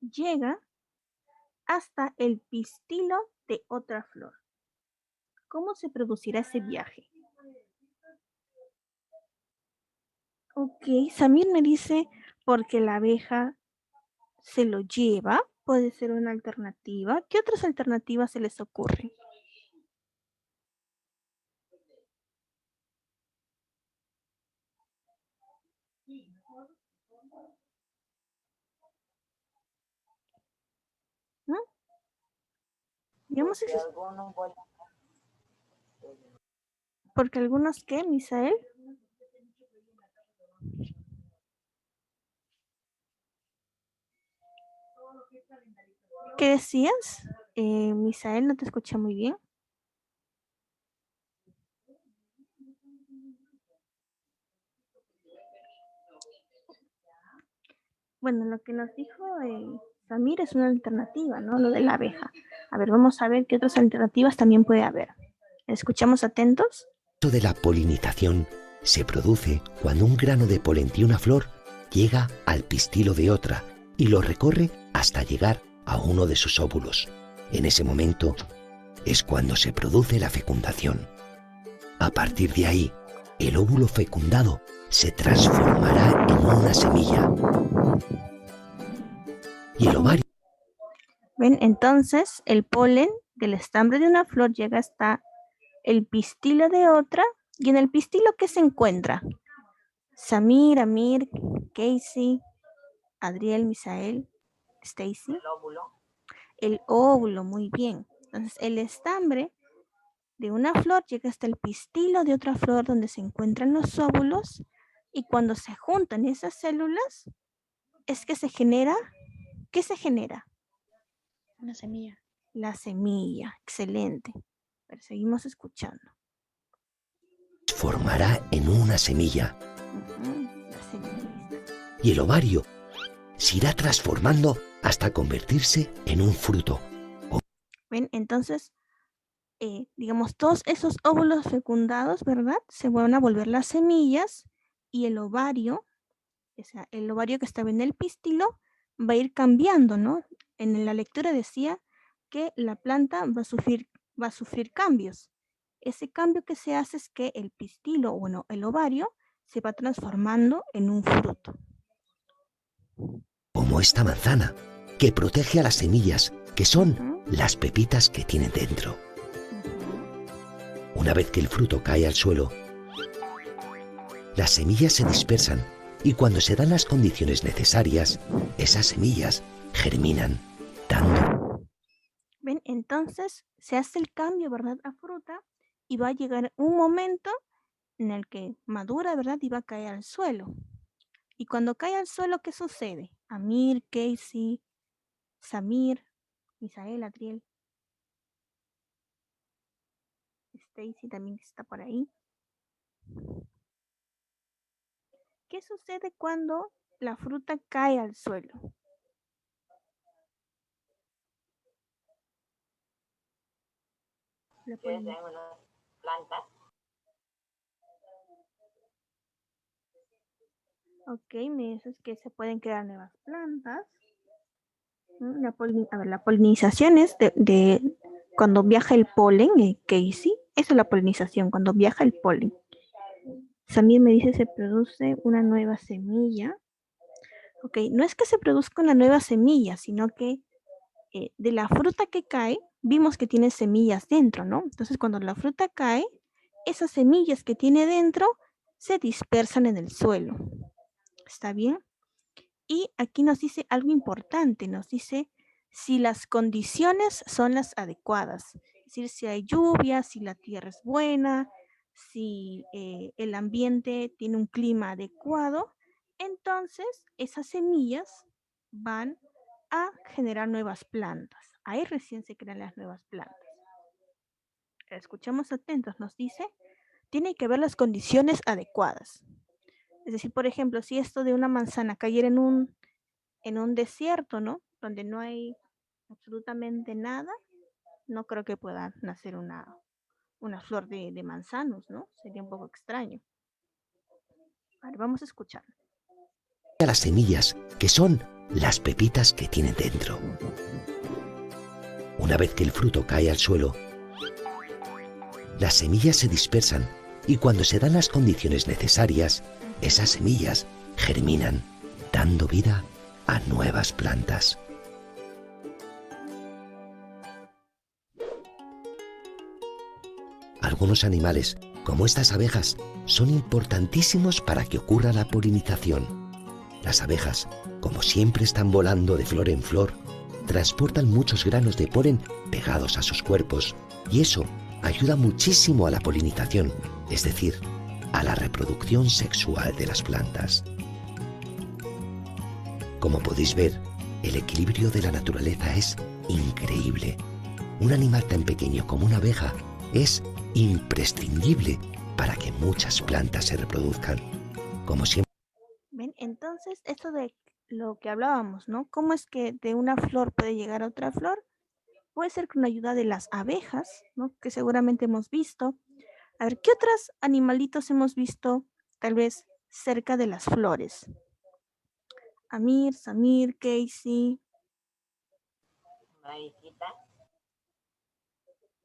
llega hasta el pistilo de otra flor? ¿Cómo se producirá ese viaje? Ok, Samir me dice porque la abeja se lo lleva. Puede ser una alternativa. ¿Qué otras alternativas se les ocurre? ¿No? Digamos Porque eso. algunos vuelan, Porque algunos, ¿qué, Misael? ¿Qué decías? Misael, no te escuché muy bien. Bueno, lo que nos dijo Samir es una alternativa, ¿no? Lo de la abeja. A ver, vamos a ver qué otras alternativas también puede haber. ¿Escuchamos atentos? El proceso de la polinización se produce cuando un grano de polen de una flor llega al pistilo de otra y lo recorre hasta llegar a uno de sus óvulos. En ese momento es cuando se produce la fecundación. A partir de ahí, el óvulo fecundado se transformará en una semilla. Y el ovario... ¿Ven? Entonces, el polen del estambre de una flor llega hasta el pistilo de otra. ¿Y en el pistilo qué se encuentra? Samir, Amir, Casey, Adriel, Misael, Stacy. el óvulo, El óvulo, muy bien. Entonces, el estambre de una flor llega hasta el pistilo de otra flor donde se encuentran los óvulos y cuando se juntan esas células es que se genera, ¿qué se genera? Una semilla. La semilla, excelente. Pero seguimos escuchando. formará en una semilla. La semilla. Y el ovario se irá transformando hasta convertirse en un fruto. ¿Ven? Entonces, digamos, todos esos óvulos fecundados, ¿verdad? Se van a volver las semillas y el ovario, o sea, el ovario que estaba en el pistilo, va a ir cambiando, ¿no? En la lectura decía que la planta va a sufrir cambios. Ese cambio que se hace es que el pistilo, bueno, el ovario, se va transformando en un fruto. Como esta manzana, que protege a las semillas, que son las pepitas que tienen dentro. Una vez que el fruto cae al suelo, las semillas se dispersan y cuando se dan las condiciones necesarias, esas semillas germinan, dando. ¿Ven? Entonces se hace el cambio, ¿verdad? A fruta y va a llegar un momento en el que madura, ¿verdad? Y va a caer al suelo. Y cuando cae al suelo, ¿qué sucede? Amir, Casey, Samir, Misael, Adriel, Stacy también está por ahí. ¿Qué sucede cuando la fruta cae al suelo? La Crecen unas plantas. Ok, me dices que se pueden crear nuevas plantas. La polinización es de cuando viaja el polen, Casey. Esa es la polinización, cuando viaja el polen. Samir me dice se produce una nueva semilla. Ok, no es que se produzca una nueva semilla, sino que de la fruta que cae, vimos que tiene semillas dentro, ¿no? Entonces, cuando la fruta cae, esas semillas que tiene dentro se dispersan en el suelo. ¿Está bien? Y aquí nos dice algo importante, nos dice si las condiciones son las adecuadas, es decir, si hay lluvia, si la tierra es buena, si el ambiente tiene un clima adecuado, entonces esas semillas van a generar nuevas plantas. Ahí recién se crean las nuevas plantas. Escuchamos atentos, nos dice, tiene que haber las condiciones adecuadas. Es decir, por ejemplo, si esto de una manzana cayera en un desierto, ¿no? Donde no hay absolutamente nada, no creo que pueda nacer una flor de manzanos, ¿no? Sería un poco extraño. Vale, vamos a escuchar. A las semillas, que son las pepitas que tienen dentro. Una vez que el fruto cae al suelo, las semillas se dispersan y cuando se dan las condiciones necesarias, esas semillas germinan, dando vida a nuevas plantas. Algunos animales, como estas abejas, son importantísimos para que ocurra la polinización. Las abejas, como siempre están volando de flor en flor, transportan muchos granos de polen pegados a sus cuerpos y eso ayuda muchísimo a la polinización, es decir, a la reproducción sexual de las plantas. Como podéis ver, el equilibrio de la naturaleza es increíble. Un animal tan pequeño como una abeja es imprescindible para que muchas plantas se reproduzcan. Como siempre. ¿Ven? Entonces, esto de lo que hablábamos, ¿no? ¿Cómo es que de una flor puede llegar a otra flor? Puede ser con la ayuda de las abejas, ¿no? Que seguramente hemos visto. A ver, ¿qué otros animalitos hemos visto tal vez cerca de las flores? Amir, Samir, Casey. Mariquita.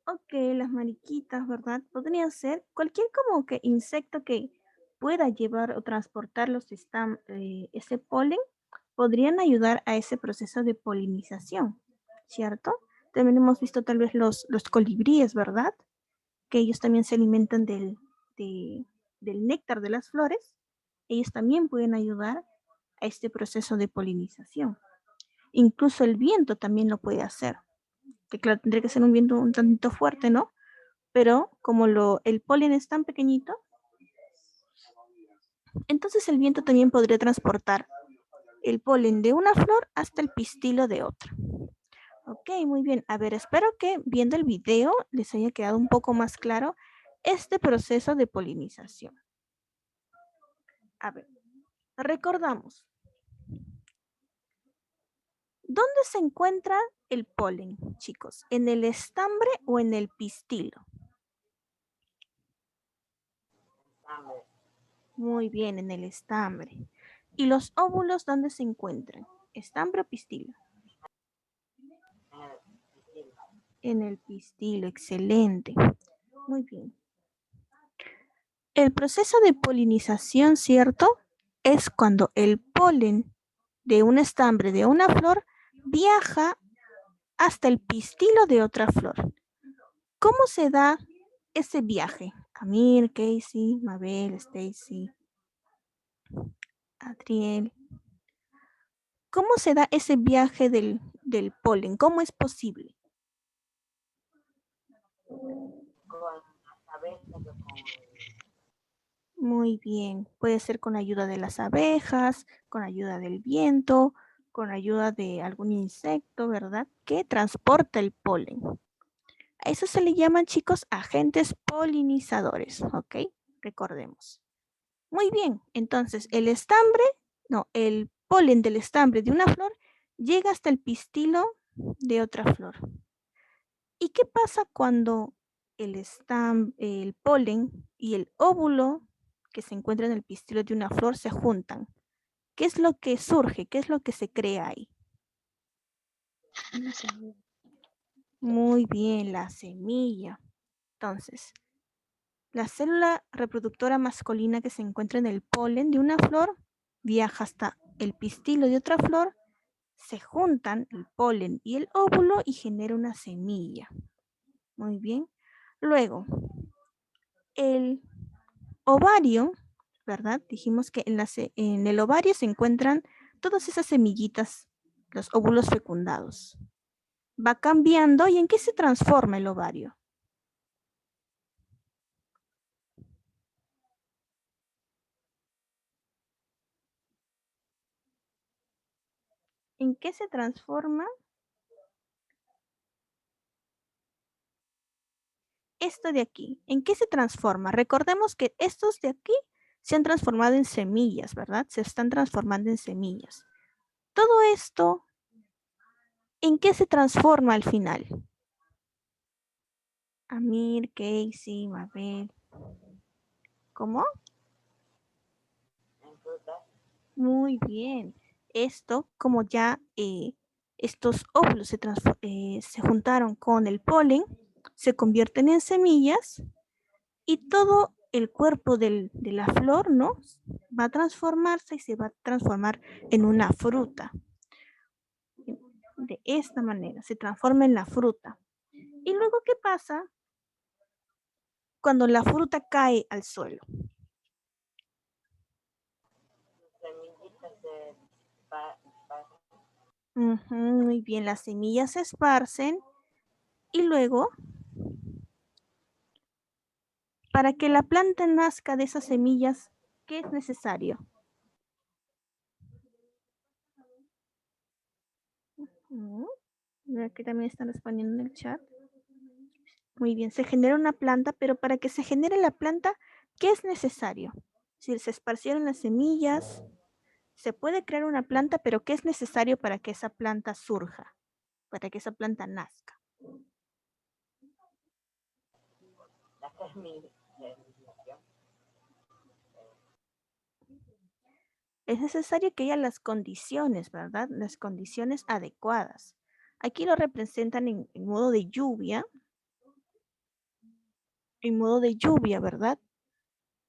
Ok, las mariquitas, ¿verdad? Podría ser cualquier como que insecto que pueda llevar o transportar ese polen, podrían ayudar a ese proceso de polinización, ¿cierto? También hemos visto tal vez los colibríes, ¿verdad? Que ellos también se alimentan del néctar de las flores. Ellos también pueden ayudar a este proceso de polinización. Incluso el viento también lo puede hacer. Que claro, tendría que ser un viento un tantito fuerte, ¿no? Pero como el polen es tan pequeñito, entonces el viento también podría transportar el polen de una flor hasta el pistilo de otra. Ok, muy bien. A ver, espero que viendo el video les haya quedado un poco más claro este proceso de polinización. A ver, recordamos. ¿Dónde se encuentra el polen, chicos? ¿En el estambre o en el pistilo? Estambre. Muy bien, en el estambre. ¿Y los óvulos dónde se encuentran? ¿Estambre o pistilo? En el pistilo, excelente. Muy bien. El proceso de polinización, ¿cierto? Es cuando el polen de un estambre de una flor viaja hasta el pistilo de otra flor. ¿Cómo se da ese viaje? Amir, Casey, Mabel, Stacy, Adriel. ¿Cómo se da ese viaje del polen? ¿Cómo es posible? Con las abejas o con... Muy bien. Puede ser con ayuda de las abejas, con ayuda del viento, con ayuda de algún insecto, ¿verdad? Que transporta el polen. A eso se le llaman, chicos, agentes polinizadores, ¿ok? Recordemos. Muy bien. Entonces, el polen del estambre de una flor llega hasta el pistilo de otra flor. ¿Y qué pasa cuando el polen y el óvulo que se encuentra en el pistilo de una flor se juntan? ¿Qué es lo que surge? ¿Qué es lo que se crea ahí? Una semilla. Muy bien, la semilla. Entonces, la célula reproductora masculina que se encuentra en el polen de una flor viaja hasta el pistilo de otra flor, se juntan el polen y el óvulo y genera una semilla. Muy bien. Luego, el ovario, ¿verdad? Dijimos que en el ovario se encuentran todas esas semillitas, los óvulos fecundados. Va cambiando. ¿Y en qué se transforma el ovario? ¿En qué se transforma? Esto de aquí, ¿en qué se transforma? Recordemos que estos de aquí se han transformado en semillas, ¿verdad? Se están transformando en semillas. Todo esto, ¿en qué se transforma al final? Amir, Casey, Mabel. ¿Cómo? en frutas. Muy bien. Esto, como ya estos óvulos se juntaron con el polen, se convierten en semillas y todo el cuerpo de la flor, ¿no? Va a transformarse y se va a transformar en una fruta. De esta manera, se transforma en la fruta. ¿Y luego qué pasa cuando la fruta cae al suelo? Semillitas se dispersan. Muy bien, las semillas se esparcen y luego, para que la planta nazca de esas semillas, ¿qué es necesario? Aquí también están respondiendo en el chat. Muy bien, se genera una planta, pero para que se genere la planta, ¿qué es necesario? Si se esparcieron las semillas, se puede crear una planta, pero ¿qué es necesario para que esa planta surja? Para que esa planta nazca. La germinación. Es necesario que haya las condiciones, ¿verdad? Las condiciones adecuadas. Aquí lo representan en modo de lluvia. En modo de lluvia, ¿verdad?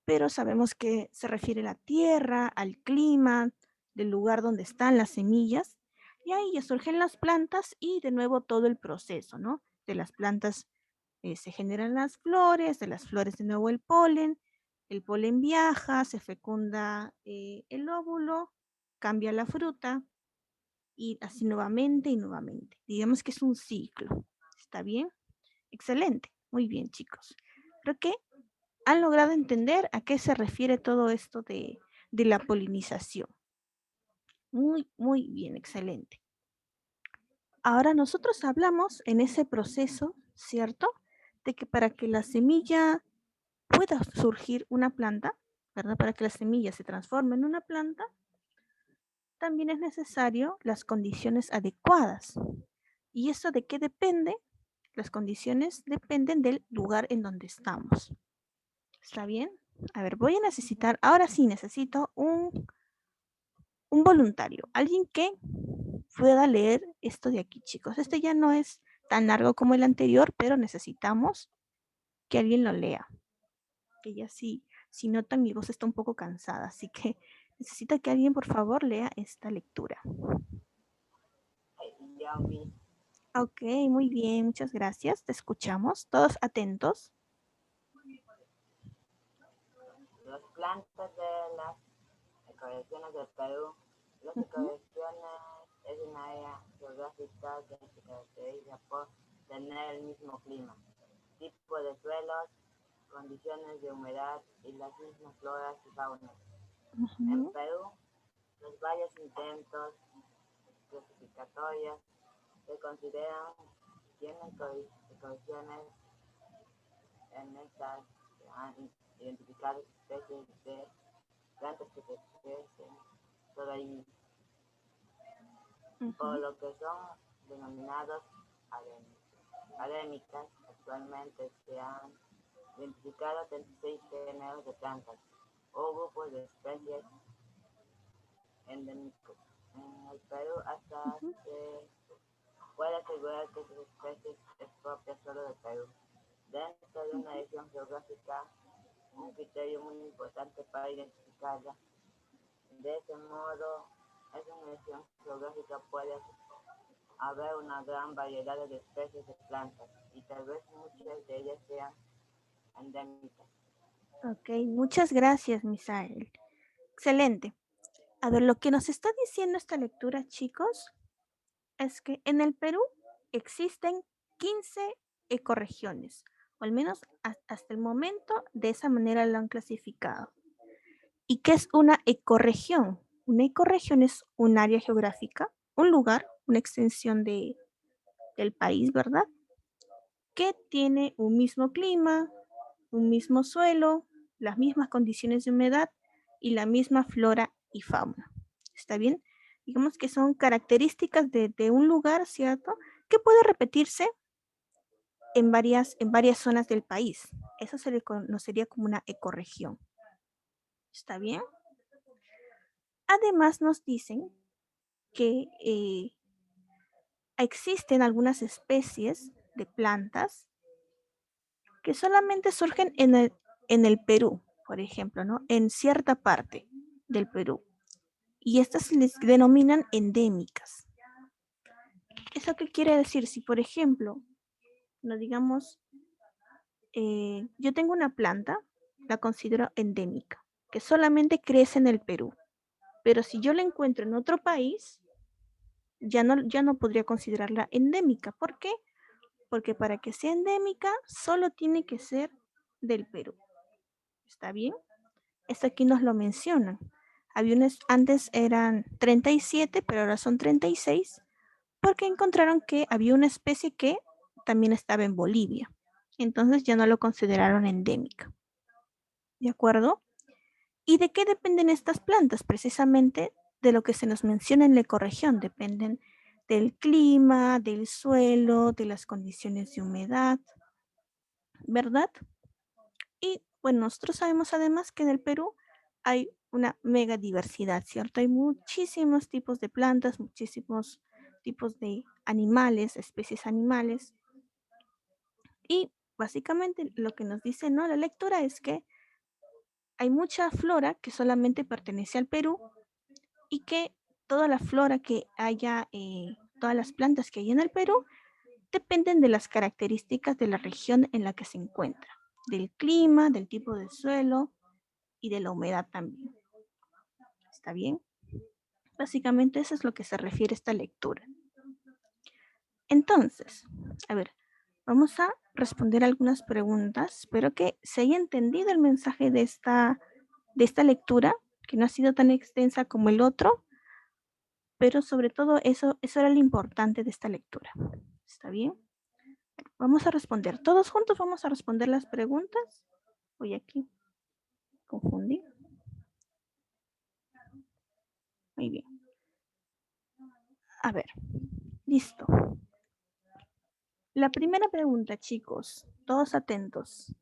Pero sabemos que se refiere a la tierra, al clima, del lugar donde están las semillas. Y ahí ya surgen las plantas y de nuevo todo el proceso, ¿no? De las plantas se generan las flores, de las flores de nuevo el polen viaja, se fecunda el óvulo, cambia la fruta y así nuevamente y nuevamente. Digamos que es un ciclo. ¿Está bien? Excelente. Muy bien, chicos. Creo que han logrado entender a qué se refiere todo esto de la polinización. Muy, muy bien, excelente. Ahora nosotros hablamos en ese proceso, ¿cierto? De que para que la semilla pueda surgir una planta, ¿verdad? Para que la semilla se transforme en una planta, también es necesario las condiciones adecuadas. ¿Y eso de qué depende? Las condiciones dependen del lugar en donde estamos. ¿Está bien? A ver, voy a necesitar, ahora sí necesito un voluntario, alguien que pueda leer esto de aquí, chicos. Este ya no es tan largo como el anterior, pero necesitamos que alguien lo lea. Que ya sí, si notan, mi voz está un poco cansada, así que necesito que alguien, por favor, lea esta lectura. Ya vi. Ok, muy bien, muchas gracias. Te escuchamos. Todos atentos. Las plantas de las ecorregiones del Perú. Las ecorregiones es una área geográfica que se caracteriza por tener el mismo clima, tipo de suelos, condiciones de humedad y las mismas floras y faunas. En Perú, los varios intentos clasificatorios se consideran tienen ecorregiones en estas se han identificado especies de plantas que se crecen todo allí, por lo que son denominados endémicas. Actualmente se han identificado 36 géneros de plantas o grupos de especies endémicos. En el Perú hasta se puede asegurar que sus especies es propia solo del Perú. Dentro de una región geográfica, un criterio muy importante para identificarla. De ese modo, en una región geográfica puede haber una gran variedad de especies de plantas y tal vez muchas de ellas sean endémicas. Ok, muchas gracias, Misael. Excelente. A ver, lo que nos está diciendo esta lectura, chicos, es que en el Perú existen 15 ecorregiones, o al menos hasta el momento de esa manera lo han clasificado. ¿Y qué es una ecorregión? Una ecorregión es un área geográfica, un lugar, una extensión del país, ¿verdad? Que tiene un mismo clima, un mismo suelo, las mismas condiciones de humedad y la misma flora y fauna. ¿Está bien? Digamos que son características de un lugar, ¿cierto? Que puede repetirse en varias zonas del país. Eso se le conocería como una ecorregión. ¿Está bien? Además nos dicen que existen algunas especies de plantas que solamente surgen en el Perú, por ejemplo, ¿no? En cierta parte del Perú. Y estas se les denominan endémicas. ¿Eso qué quiere decir? Si, por ejemplo, no digamos, yo tengo una planta, la considero endémica, que solamente crece en el Perú. Pero si yo la encuentro en otro país, ya no podría considerarla endémica. ¿Por qué? Porque para que sea endémica, solo tiene que ser del Perú. ¿Está bien? Esto aquí nos lo mencionan. Antes eran 37, pero ahora son 36, porque encontraron que había una especie que también estaba en Bolivia. Entonces ya no lo consideraron endémica. ¿De acuerdo? ¿Y de qué dependen estas plantas? Precisamente de lo que se nos menciona en la ecorregión. Dependen del clima, del suelo, de las condiciones de humedad, ¿verdad? Y bueno, nosotros sabemos además que en el Perú hay una mega diversidad, ¿cierto? Hay muchísimos tipos de plantas, muchísimos tipos de animales, especies animales. Y básicamente lo que nos dice, ¿no? La lectura es que hay mucha flora que solamente pertenece al Perú y que toda la flora que haya, todas las plantas que hay en el Perú, dependen de las características de la región en la que se encuentra, del clima, del tipo de suelo y de la humedad también. ¿Está bien? Básicamente eso es lo que se refiere a esta lectura. Entonces, a ver, vamos a responder algunas preguntas. Espero que se haya entendido el mensaje de esta lectura, que no ha sido tan extensa como el otro, pero sobre todo eso era lo importante de esta lectura. ¿Está bien? Vamos a responder. Todos juntos vamos a responder las preguntas. Voy aquí. Confundí. Muy bien. A ver. Listo. La primera pregunta, chicos, todos atentos.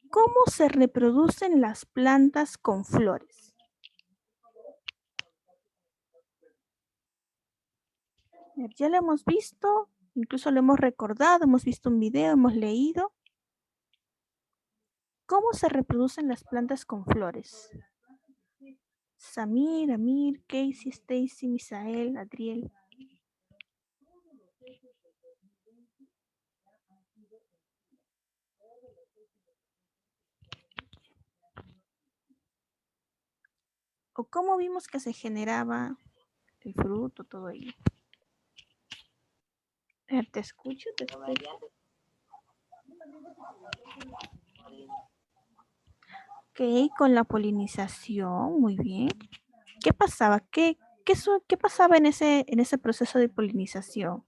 ¿Cómo se reproducen las plantas con flores? Ya lo hemos visto, incluso lo hemos recordado, hemos visto un video, hemos leído. ¿Cómo se reproducen las plantas con flores? Samir, Amir, Casey, Stacy, Misael, Adriel. ¿O cómo vimos que se generaba el fruto, todo ello? Te escucho, te escucho. Ok, con la polinización, muy bien. ¿Qué pasaba? ¿Qué pasaba en ese proceso de polinización?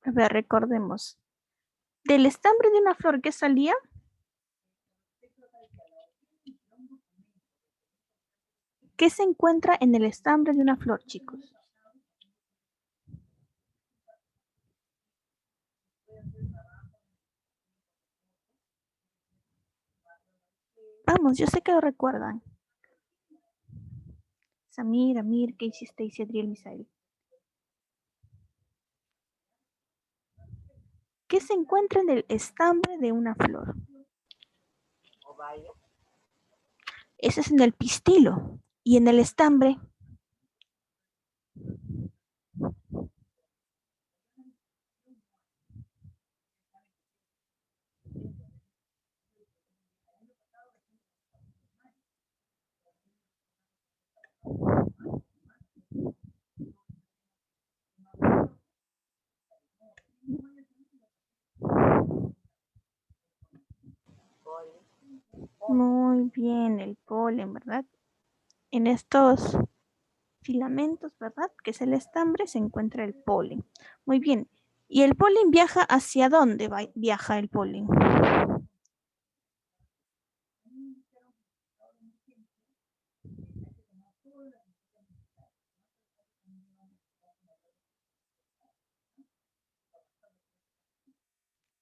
A ver, recordemos. Del estambre de una flor, ¿qué salía? ¿Qué se encuentra en el estambre de una flor, chicos? Vamos, yo sé que lo recuerdan. Samir, Amir, Casey, Stacy, Adriel, Misael. ¿Qué se encuentra en el estambre de una flor? Ese es en el pistilo. ¿Y en el estambre? Muy bien, el polen, ¿verdad? En estos filamentos, ¿verdad? Que es el estambre, se encuentra el polen. Muy bien. ¿Y el polen viaja hacia dónde viaja el polen?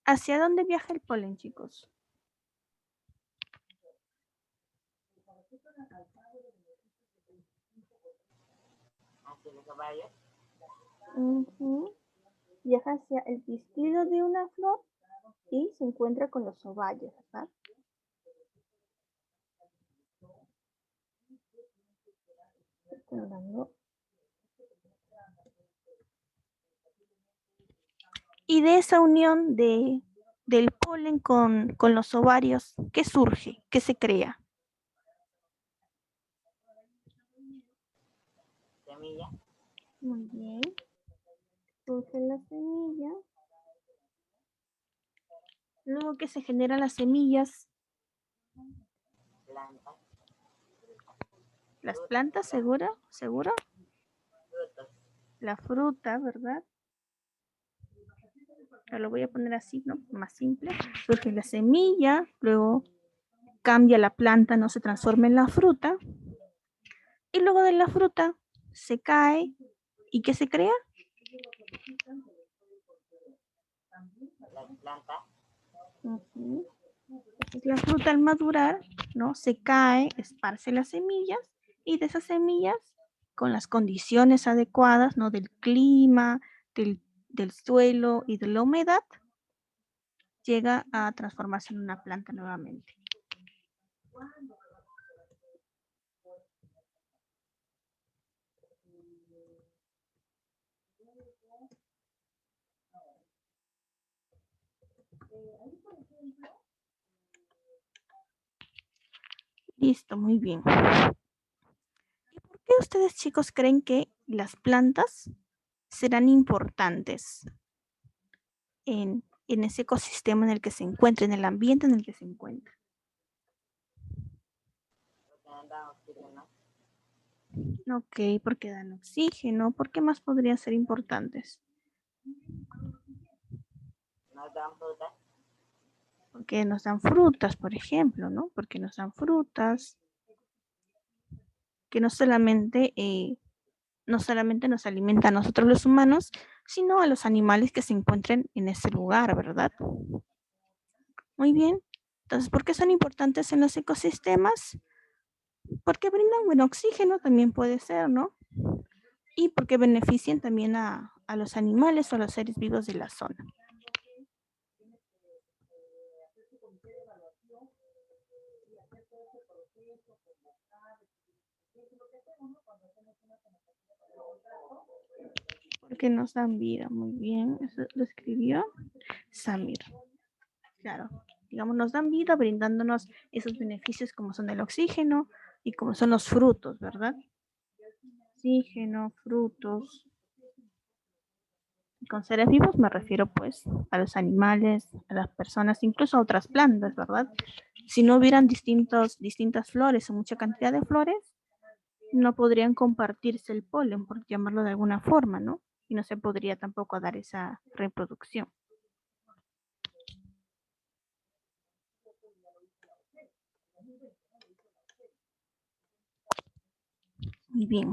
¿Hacia dónde viaja el polen, chicos? Hacia los ovarios. Viaja hacia el pistilo de una flor y se encuentra con los ovarios, ¿verdad? Y de esa unión del polen con los ovarios, ¿qué surge? ¿Qué se crea? Semilla. Muy bien. Surge la semilla. Luego que se generan las semillas. Plantas. Las plantas, ¿seguro? ¿Seguro? Frutos. La fruta, ¿verdad? Lo voy a poner así, ¿no? Más simple. Surge la semilla, luego cambia la planta, no se transforma en la fruta. Y luego de la fruta se cae. ¿Y qué se crea? La planta. Entonces, la fruta al madurar, ¿no? Se cae, esparce las semillas y de esas semillas, con las condiciones adecuadas, ¿no? Del clima, del suelo y de la humedad, llega a transformarse en una planta nuevamente. Listo, muy bien. ¿Y por qué ustedes, chicos, creen que las plantas serán importantes en ese ecosistema en el que se encuentra, en el ambiente en el que se encuentra? Porque dan oxígeno. Ok, porque dan oxígeno. ¿Por qué más podrían ser importantes? Nos dan frutas. Porque nos dan frutas, por ejemplo, ¿no? Porque nos dan frutas que no solamente nos alimenta a nosotros los humanos, sino a los animales que se encuentren en ese lugar, ¿verdad? Muy bien. Entonces, ¿por qué son importantes en los ecosistemas? Porque brindan buen oxígeno, también puede ser, ¿no? Y porque benefician también a los animales o a los seres vivos de la zona. Porque nos dan vida, muy bien. Eso lo escribió Samir. Claro, digamos, nos dan vida brindándonos esos beneficios como son el oxígeno y como son los frutos, ¿verdad? Oxígeno, frutos. Y con seres vivos me refiero pues a los animales, a las personas, incluso a otras plantas, ¿verdad? Si no hubieran distintas flores o mucha cantidad de flores, no podrían compartirse el polen, por llamarlo de alguna forma, ¿no? Y no se podría tampoco dar esa reproducción. Muy bien.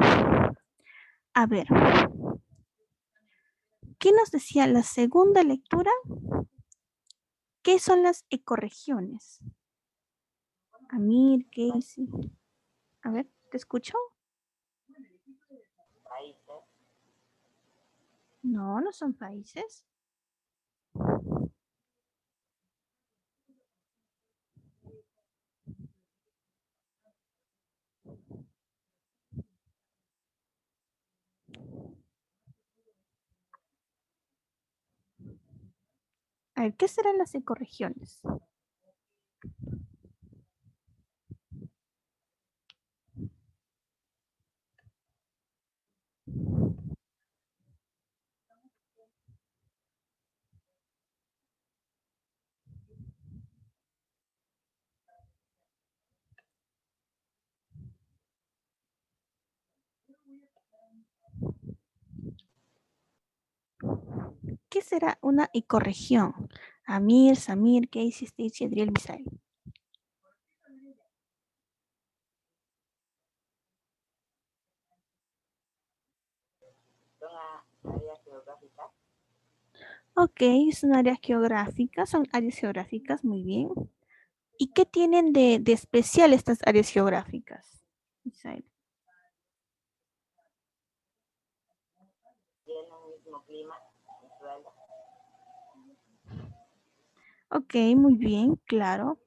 A ver, ¿qué nos decía la segunda lectura? ¿Qué son las ecorregiones? Amir, Casey. A ver, ¿te escucho? Países. No, no son países. A ver, ¿qué serán las ecorregiones? ¿Qué será una ecorregión? Amir, Samir, Casey, Stacy, Adriel, Misael. Son áreas geográficas. Ok, son áreas geográficas, muy bien. ¿Y qué tienen de especial estas áreas geográficas? Misael. Tienen el mismo clima, el suelo. Ok, muy bien, claro.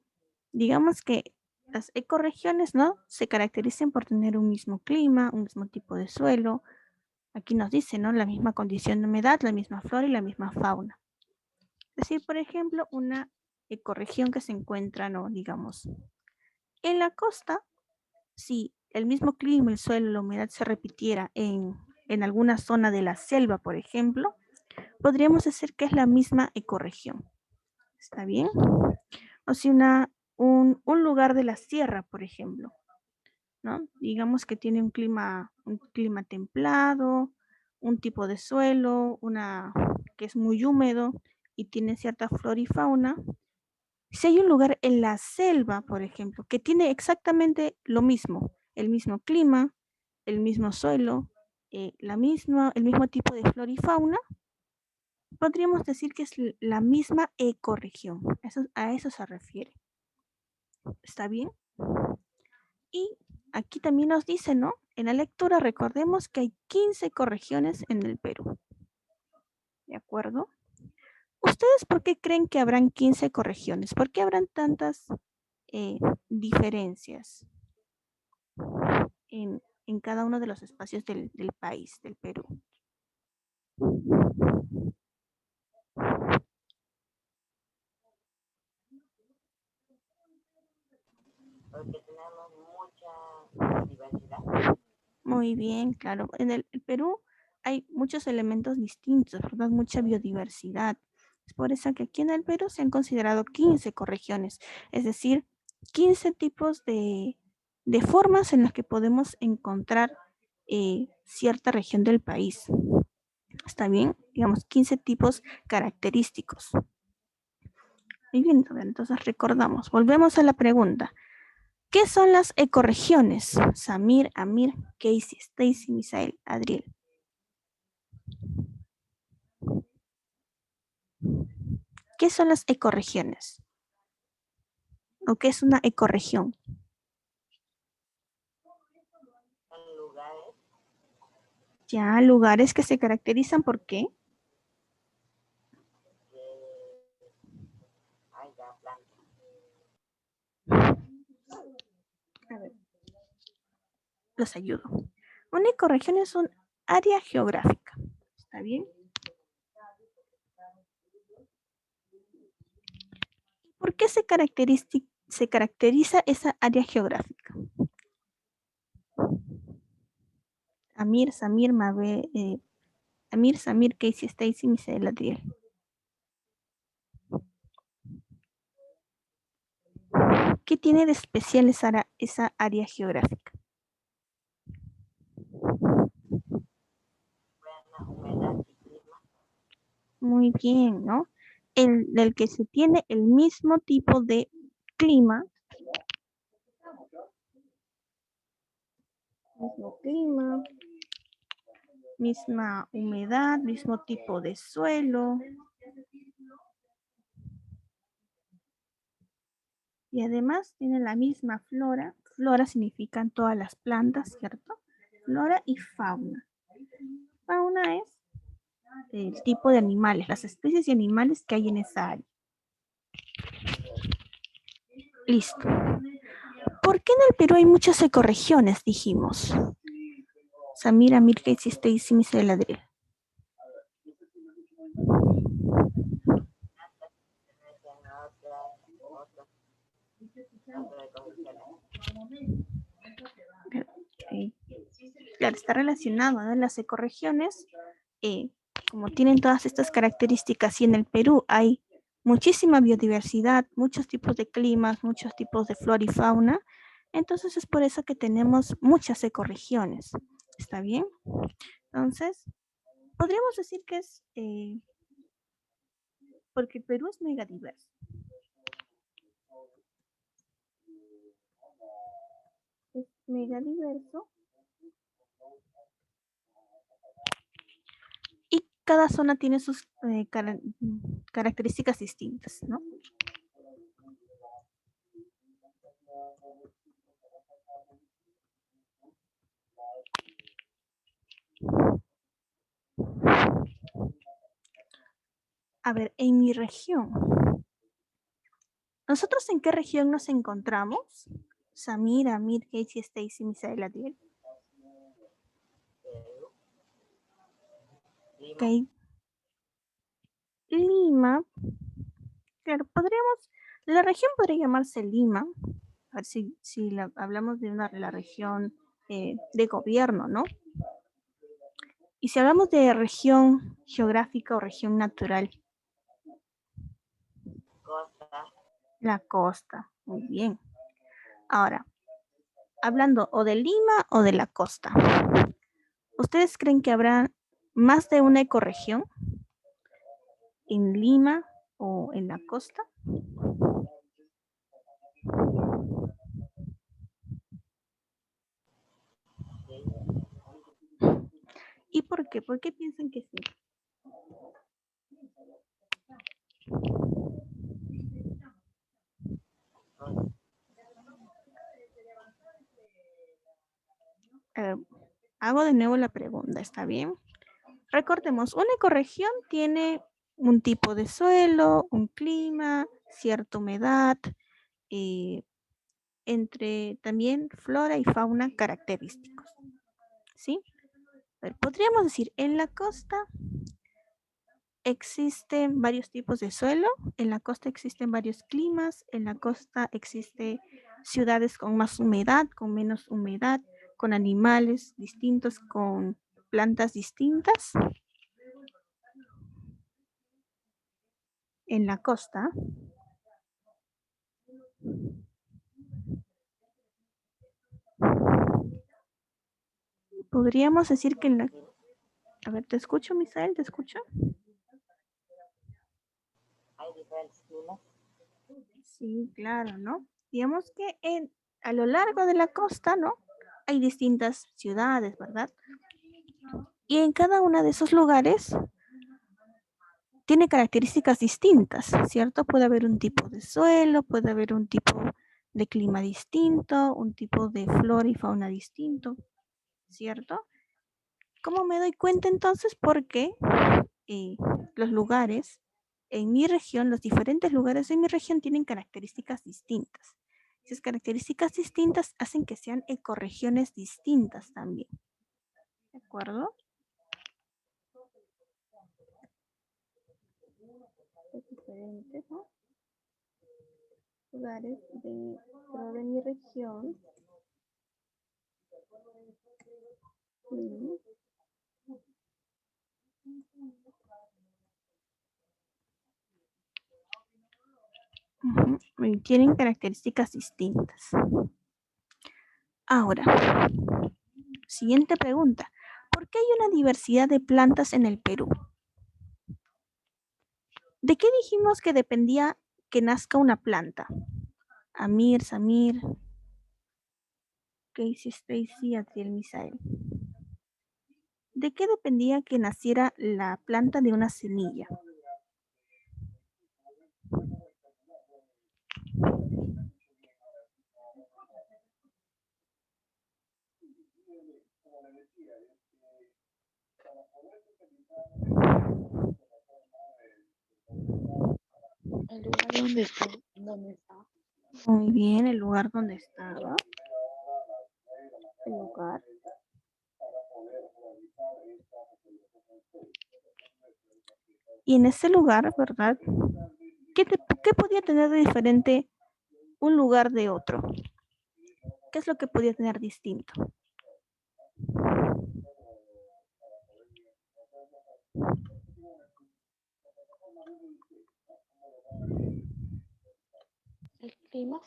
Digamos que las ecorregiones, ¿no? Se caracterizan por tener un mismo clima, un mismo tipo de suelo. Aquí nos dice, ¿no? La misma condición de humedad, la misma flora y la misma fauna. Es decir, por ejemplo, una ecorregión que se encuentra, ¿no? Digamos, en la costa, si el mismo clima, el suelo, la humedad se repitiera en alguna zona de la selva, por ejemplo, podríamos decir que es la misma ecorregión. ¿Está bien? O si un lugar de la sierra, por ejemplo, ¿no? Digamos que tiene un clima templado, un tipo de suelo, que es muy húmedo y tiene cierta flora y fauna. Si hay un lugar en la selva, por ejemplo, que tiene exactamente lo mismo, el mismo clima, el mismo suelo, el mismo tipo de flora y fauna, podríamos decir que es la misma ecorregión. A eso se refiere. ¿Está bien? Y aquí también nos dice, ¿no? En la lectura recordemos que hay 15 ecorregiones en el Perú. ¿De acuerdo? ¿Ustedes por qué creen que habrán 15 ecorregiones? ¿Por qué habrán tantas diferencias en cada uno de los espacios del país, del Perú? Porque tenemos mucha diversidad. Muy bien, claro. En el Perú hay muchos elementos distintos, ¿verdad? Mucha biodiversidad. Es por eso que aquí en el Perú se han considerado 15 ecorregiones, es decir, 15 tipos de formas en las que podemos encontrar cierta región del país. ¿Está bien? Digamos 15 tipos característicos. Muy bien, a ver, entonces recordamos. Volvemos a la pregunta. ¿Qué son las ecorregiones? Samir, Amir, Casey, Stacy, Misael, Adriel. ¿Qué son las ecorregiones? ¿O qué es una ecorregión? En lugares Ya, lugares que se caracterizan ¿por qué? que haya plantas. A ver, los ayudo. Una ecorregión es un área geográfica. ¿Está bien? ¿Por qué se caracteriza esa área geográfica? Amir, Samir, Amir, Samir, Casey, Stacy, Misael, Adriel. ¿Qué tiene de especial esa área geográfica? Buena humedad y clima. Muy bien, ¿no? El que se tiene el mismo tipo de clima. Mismo clima, misma humedad, mismo tipo de suelo. Y además tiene la misma flora. Flora significan todas las plantas, ¿cierto? Flora y fauna. Fauna es el tipo de animales, las especies de animales que hay en esa área. Listo. ¿Por qué en el Perú hay muchas ecorregiones, dijimos? Samira, Mirka, Stacy, Misael, Adriel. Claro, está relacionado, ¿no? Las ecorregiones, como tienen todas estas características, y en el Perú hay muchísima biodiversidad, muchos tipos de climas, muchos tipos de flora y fauna, entonces es por eso que tenemos muchas ecorregiones. ¿Está bien? Entonces, podríamos decir que es porque el Perú es mega diverso. Es mega diverso. Y cada zona tiene sus características distintas, ¿no? A ver, en mi región. ¿Nosotros en qué región nos encontramos? Samir, Amir, Casey, Stacy, Misael, Adriel. Lima. Okay. Lima. Claro, la región podría llamarse Lima. A ver si hablamos de la región de gobierno, ¿no? Y si hablamos de región geográfica o región natural. Costa. La costa. Muy bien. Ahora, hablando o de Lima o de la costa. ¿Ustedes creen que habrá más de una ecorregión en Lima o en la costa? Sí. ¿Y por qué? ¿Por qué piensan que sí? Hago de nuevo la pregunta, ¿está bien? Recordemos, una ecorregión tiene un tipo de suelo, un clima, cierta humedad, entre también flora y fauna característicos. ¿Sí? Podríamos decir, en la costa existen varios tipos de suelo, en la costa existen varios climas, en la costa existen ciudades con más humedad, con menos humedad, con animales distintos, con plantas distintas. En la costa Podríamos decir que en la... A ver, ¿te escucho, Misael? ¿Te escucho? Hay diferentes climas. Sí, claro, ¿no? Digamos que a lo largo de la costa, ¿no? Hay distintas ciudades, ¿verdad? Y en cada uno de esos lugares tiene características distintas, ¿cierto? Puede haber un tipo de suelo, puede haber un tipo de clima distinto, un tipo de flora y fauna distinto, ¿cierto? ¿Cómo me doy cuenta entonces? Porque los lugares en mi región, los diferentes lugares en mi región tienen características distintas. Esas características distintas hacen que sean ecorregiones distintas también. ¿De acuerdo? Los diferentes, ¿no? Lugares dentro de mi región. Sí. Y tienen características distintas. Ahora, siguiente pregunta. ¿Por qué hay una diversidad de plantas en el Perú? ¿De qué dijimos que dependía que nazca una planta? Amir, Samir, Casey, Stacy, Adriel, Misael. ¿De qué dependía que naciera la planta de una semilla? El lugar donde está. Muy bien, el lugar donde estaba. El lugar. Y en ese lugar, ¿verdad? ¿Qué podía tener de diferente un lugar de otro? ¿Qué es lo que podía tener distinto? El clima.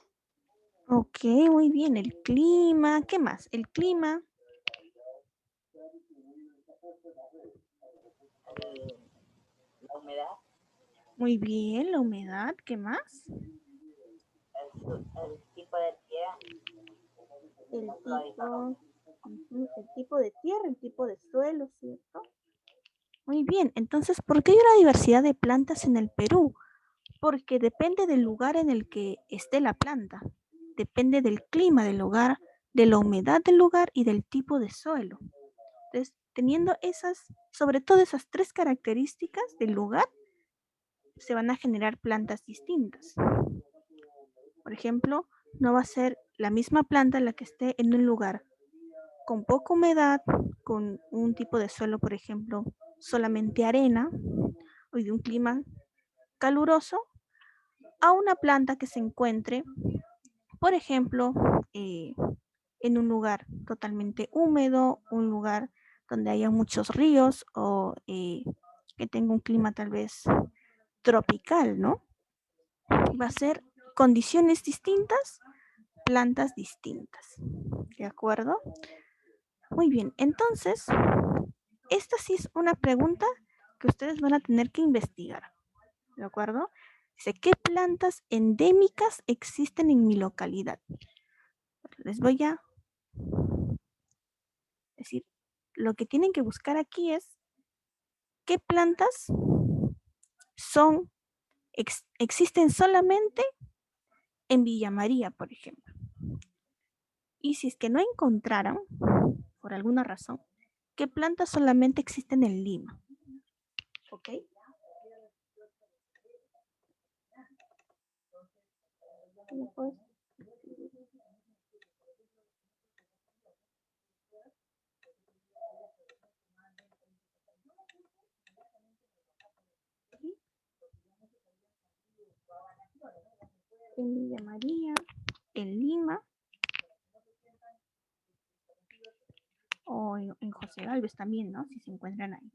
Ok, muy bien, el clima. ¿Qué más? El clima. La humedad, Muy bien, la humedad. ¿Qué más? el tipo de tierra, El tipo de tierra, el tipo de suelo, ¿cierto? Muy bien, entonces, ¿por qué hay una diversidad de plantas en el Perú? Porque depende del lugar en el que esté la planta, depende del clima del lugar, de la humedad del lugar y del tipo de suelo. Entonces, teniendo sobre todo esas tres características del lugar, se van a generar plantas distintas. Por ejemplo, no va a ser la misma planta la que esté en un lugar con poca humedad, con un tipo de suelo, por ejemplo, solamente arena, o de un clima caluroso, a una planta que se encuentre, por ejemplo, en un lugar totalmente húmedo, un lugar donde haya muchos ríos o que tenga un clima tal vez tropical, ¿no? Va a ser condiciones distintas, plantas distintas. ¿De acuerdo? Muy bien, entonces, esta sí es una pregunta que ustedes van a tener que investigar. ¿De acuerdo? Dice, ¿qué plantas endémicas existen en mi localidad? Les voy a decir, lo que tienen que buscar aquí es qué plantas existen solamente en Villa María, por ejemplo. Y si es que no encontraran, por alguna razón, qué plantas solamente existen en Lima. ¿Ok? En Villa María, en Lima, o en José Galvez también, ¿no? Si se encuentran ahí.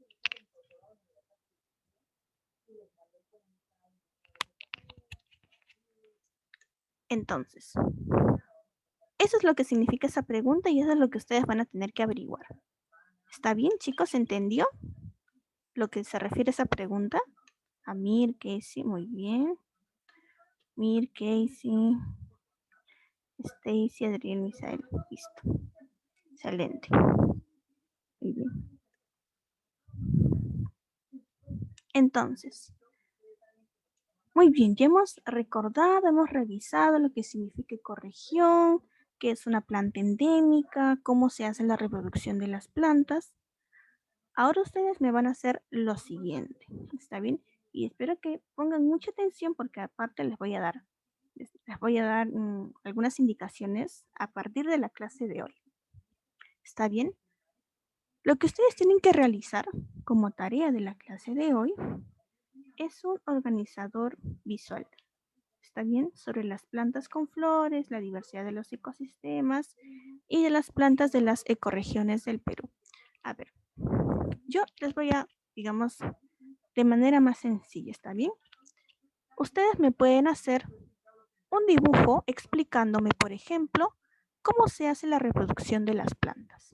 Entonces, eso es lo que significa esa pregunta y eso es lo que ustedes van a tener que averiguar. ¿Está bien, chicos? ¿Entendió lo que se refiere a esa pregunta? Amir, Casey, muy bien. Mir, Casey, Stacy, Adrián, Misael. Listo. Excelente. Muy bien. Entonces, muy bien, ya hemos recordado, hemos revisado lo que significa ecorregión, qué es una planta endémica, cómo se hace la reproducción de las plantas. Ahora ustedes me van a hacer lo siguiente, ¿está bien? Y espero que pongan mucha atención porque aparte les voy a dar algunas indicaciones a partir de la clase de hoy. ¿Está bien? Lo que ustedes tienen que realizar como tarea de la clase de hoy es un organizador visual. ¿Está bien? Sobre las plantas con flores, la diversidad de los ecosistemas y de las plantas de las ecorregiones del Perú. A ver, yo les voy a, digamos, de manera más sencilla, ¿está bien? Ustedes me pueden hacer un dibujo explicándome, por ejemplo, cómo se hace la reproducción de las plantas.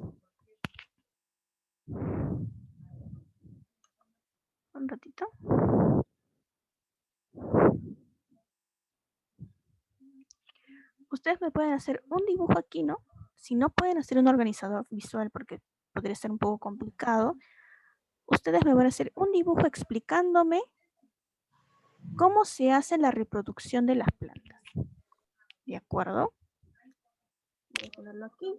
Un ratito. Ustedes me pueden hacer un dibujo aquí, ¿no? Si no pueden hacer un organizador visual porque podría ser un poco complicado, ustedes me van a hacer un dibujo explicándome cómo se hace la reproducción de las plantas. ¿De acuerdo? Voy a ponerlo aquí.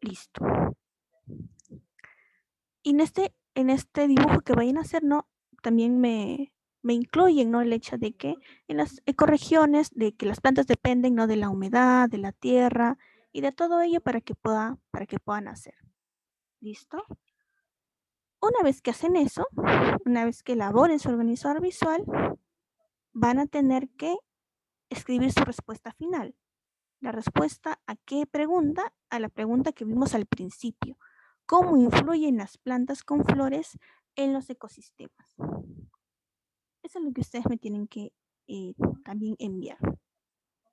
Listo. Y en este dibujo que vayan a hacer, ¿no? También me incluyen, ¿no? El hecho de que en las ecorregiones, de que las plantas dependen, ¿no? De la humedad, de la tierra y de todo ello para que puedan hacer. ¿Listo? Una vez que hacen eso, una vez que elaboren su organizador visual, van a tener que escribir su respuesta final. La respuesta a qué pregunta, a la pregunta que vimos al principio. ¿Cómo influyen las plantas con flores en los ecosistemas? Eso es lo que ustedes me tienen que también enviar.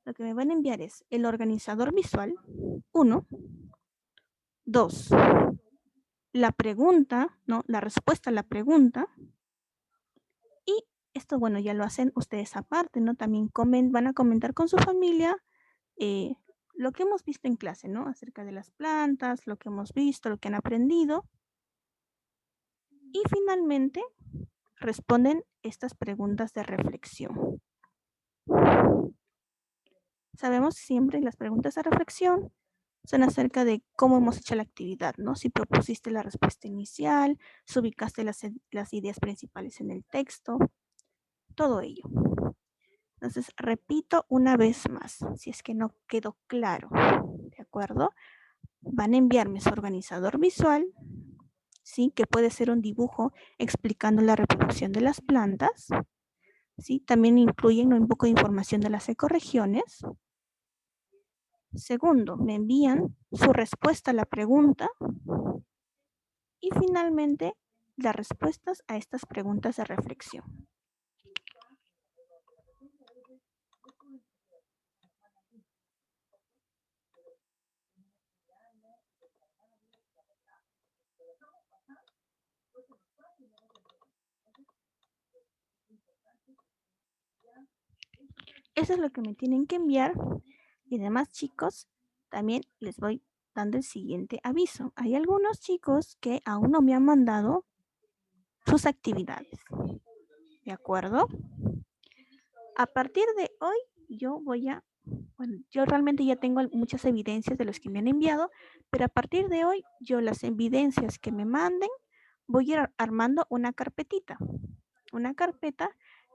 Lo que me van a enviar es el organizador visual, 1, 2, la pregunta, ¿no? La respuesta a la pregunta. Y esto, bueno, ya lo hacen ustedes aparte, ¿no? También van a comentar con su familia lo que hemos visto en clase, ¿no? Acerca de las plantas, lo que hemos visto, lo que han aprendido. Y finalmente, responden estas preguntas de reflexión. Sabemos siempre las preguntas de reflexión son acerca de cómo hemos hecho la actividad, ¿no? Si propusiste la respuesta inicial, si ubicaste las ideas principales en el texto, todo ello. Entonces, repito una vez más, si es que no quedó claro, ¿de acuerdo? Van a enviarme su organizador visual, ¿sí? Que puede ser un dibujo explicando la reproducción de las plantas, ¿sí? También incluyen un poco de información de las ecorregiones. Segundo, me envían su respuesta a la pregunta. Y finalmente, las respuestas a estas preguntas de reflexión. Eso es lo que me tienen que enviar. Y además, chicos, también les voy dando el siguiente aviso. Hay algunos chicos que aún no me han mandado sus actividades. ¿De acuerdo? A partir de hoy, yo realmente ya tengo muchas evidencias de los que me han enviado, pero a partir de hoy, yo las evidencias que me manden, voy a ir armando una carpetita. Una carpeta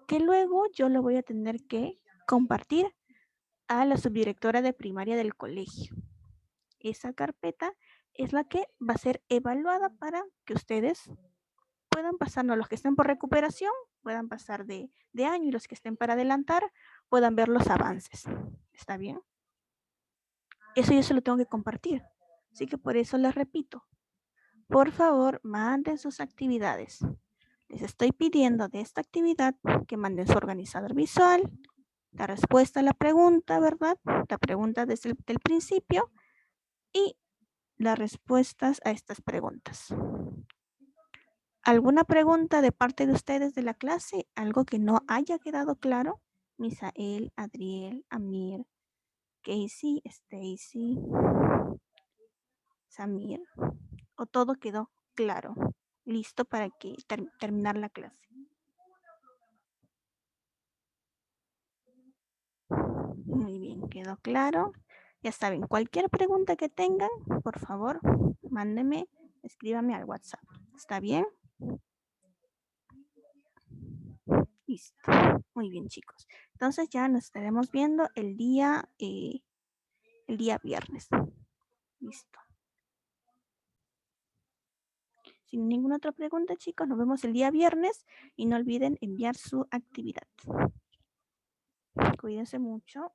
que luego yo lo voy a tener que compartir a la subdirectora de primaria del colegio. Esa carpeta es la que va a ser evaluada para que ustedes puedan pasarnos, los que estén por recuperación, puedan pasar de año y los que estén para adelantar, puedan ver los avances. ¿Está bien? Eso yo se lo tengo que compartir. Así que por eso les repito. Por favor, manden sus actividades. Les estoy pidiendo de esta actividad que manden su organizador visual, la respuesta a la pregunta, ¿verdad? La pregunta desde el principio y las respuestas a estas preguntas. ¿Alguna pregunta de parte de ustedes de la clase? ¿Algo que no haya quedado claro? Misael, Adriel, Amir, Casey, Stacy, Samir. ¿O todo quedó claro? Listo para que terminar la clase. Muy bien, quedó claro. Ya saben, cualquier pregunta que tengan, por favor, mándenme, escríbame al WhatsApp. ¿Está bien? Listo. Muy bien, chicos. Entonces ya nos estaremos viendo el día viernes. Listo. Sin ninguna otra pregunta, chicos, nos vemos el día viernes y no olviden enviar su actividad. Cuídense mucho.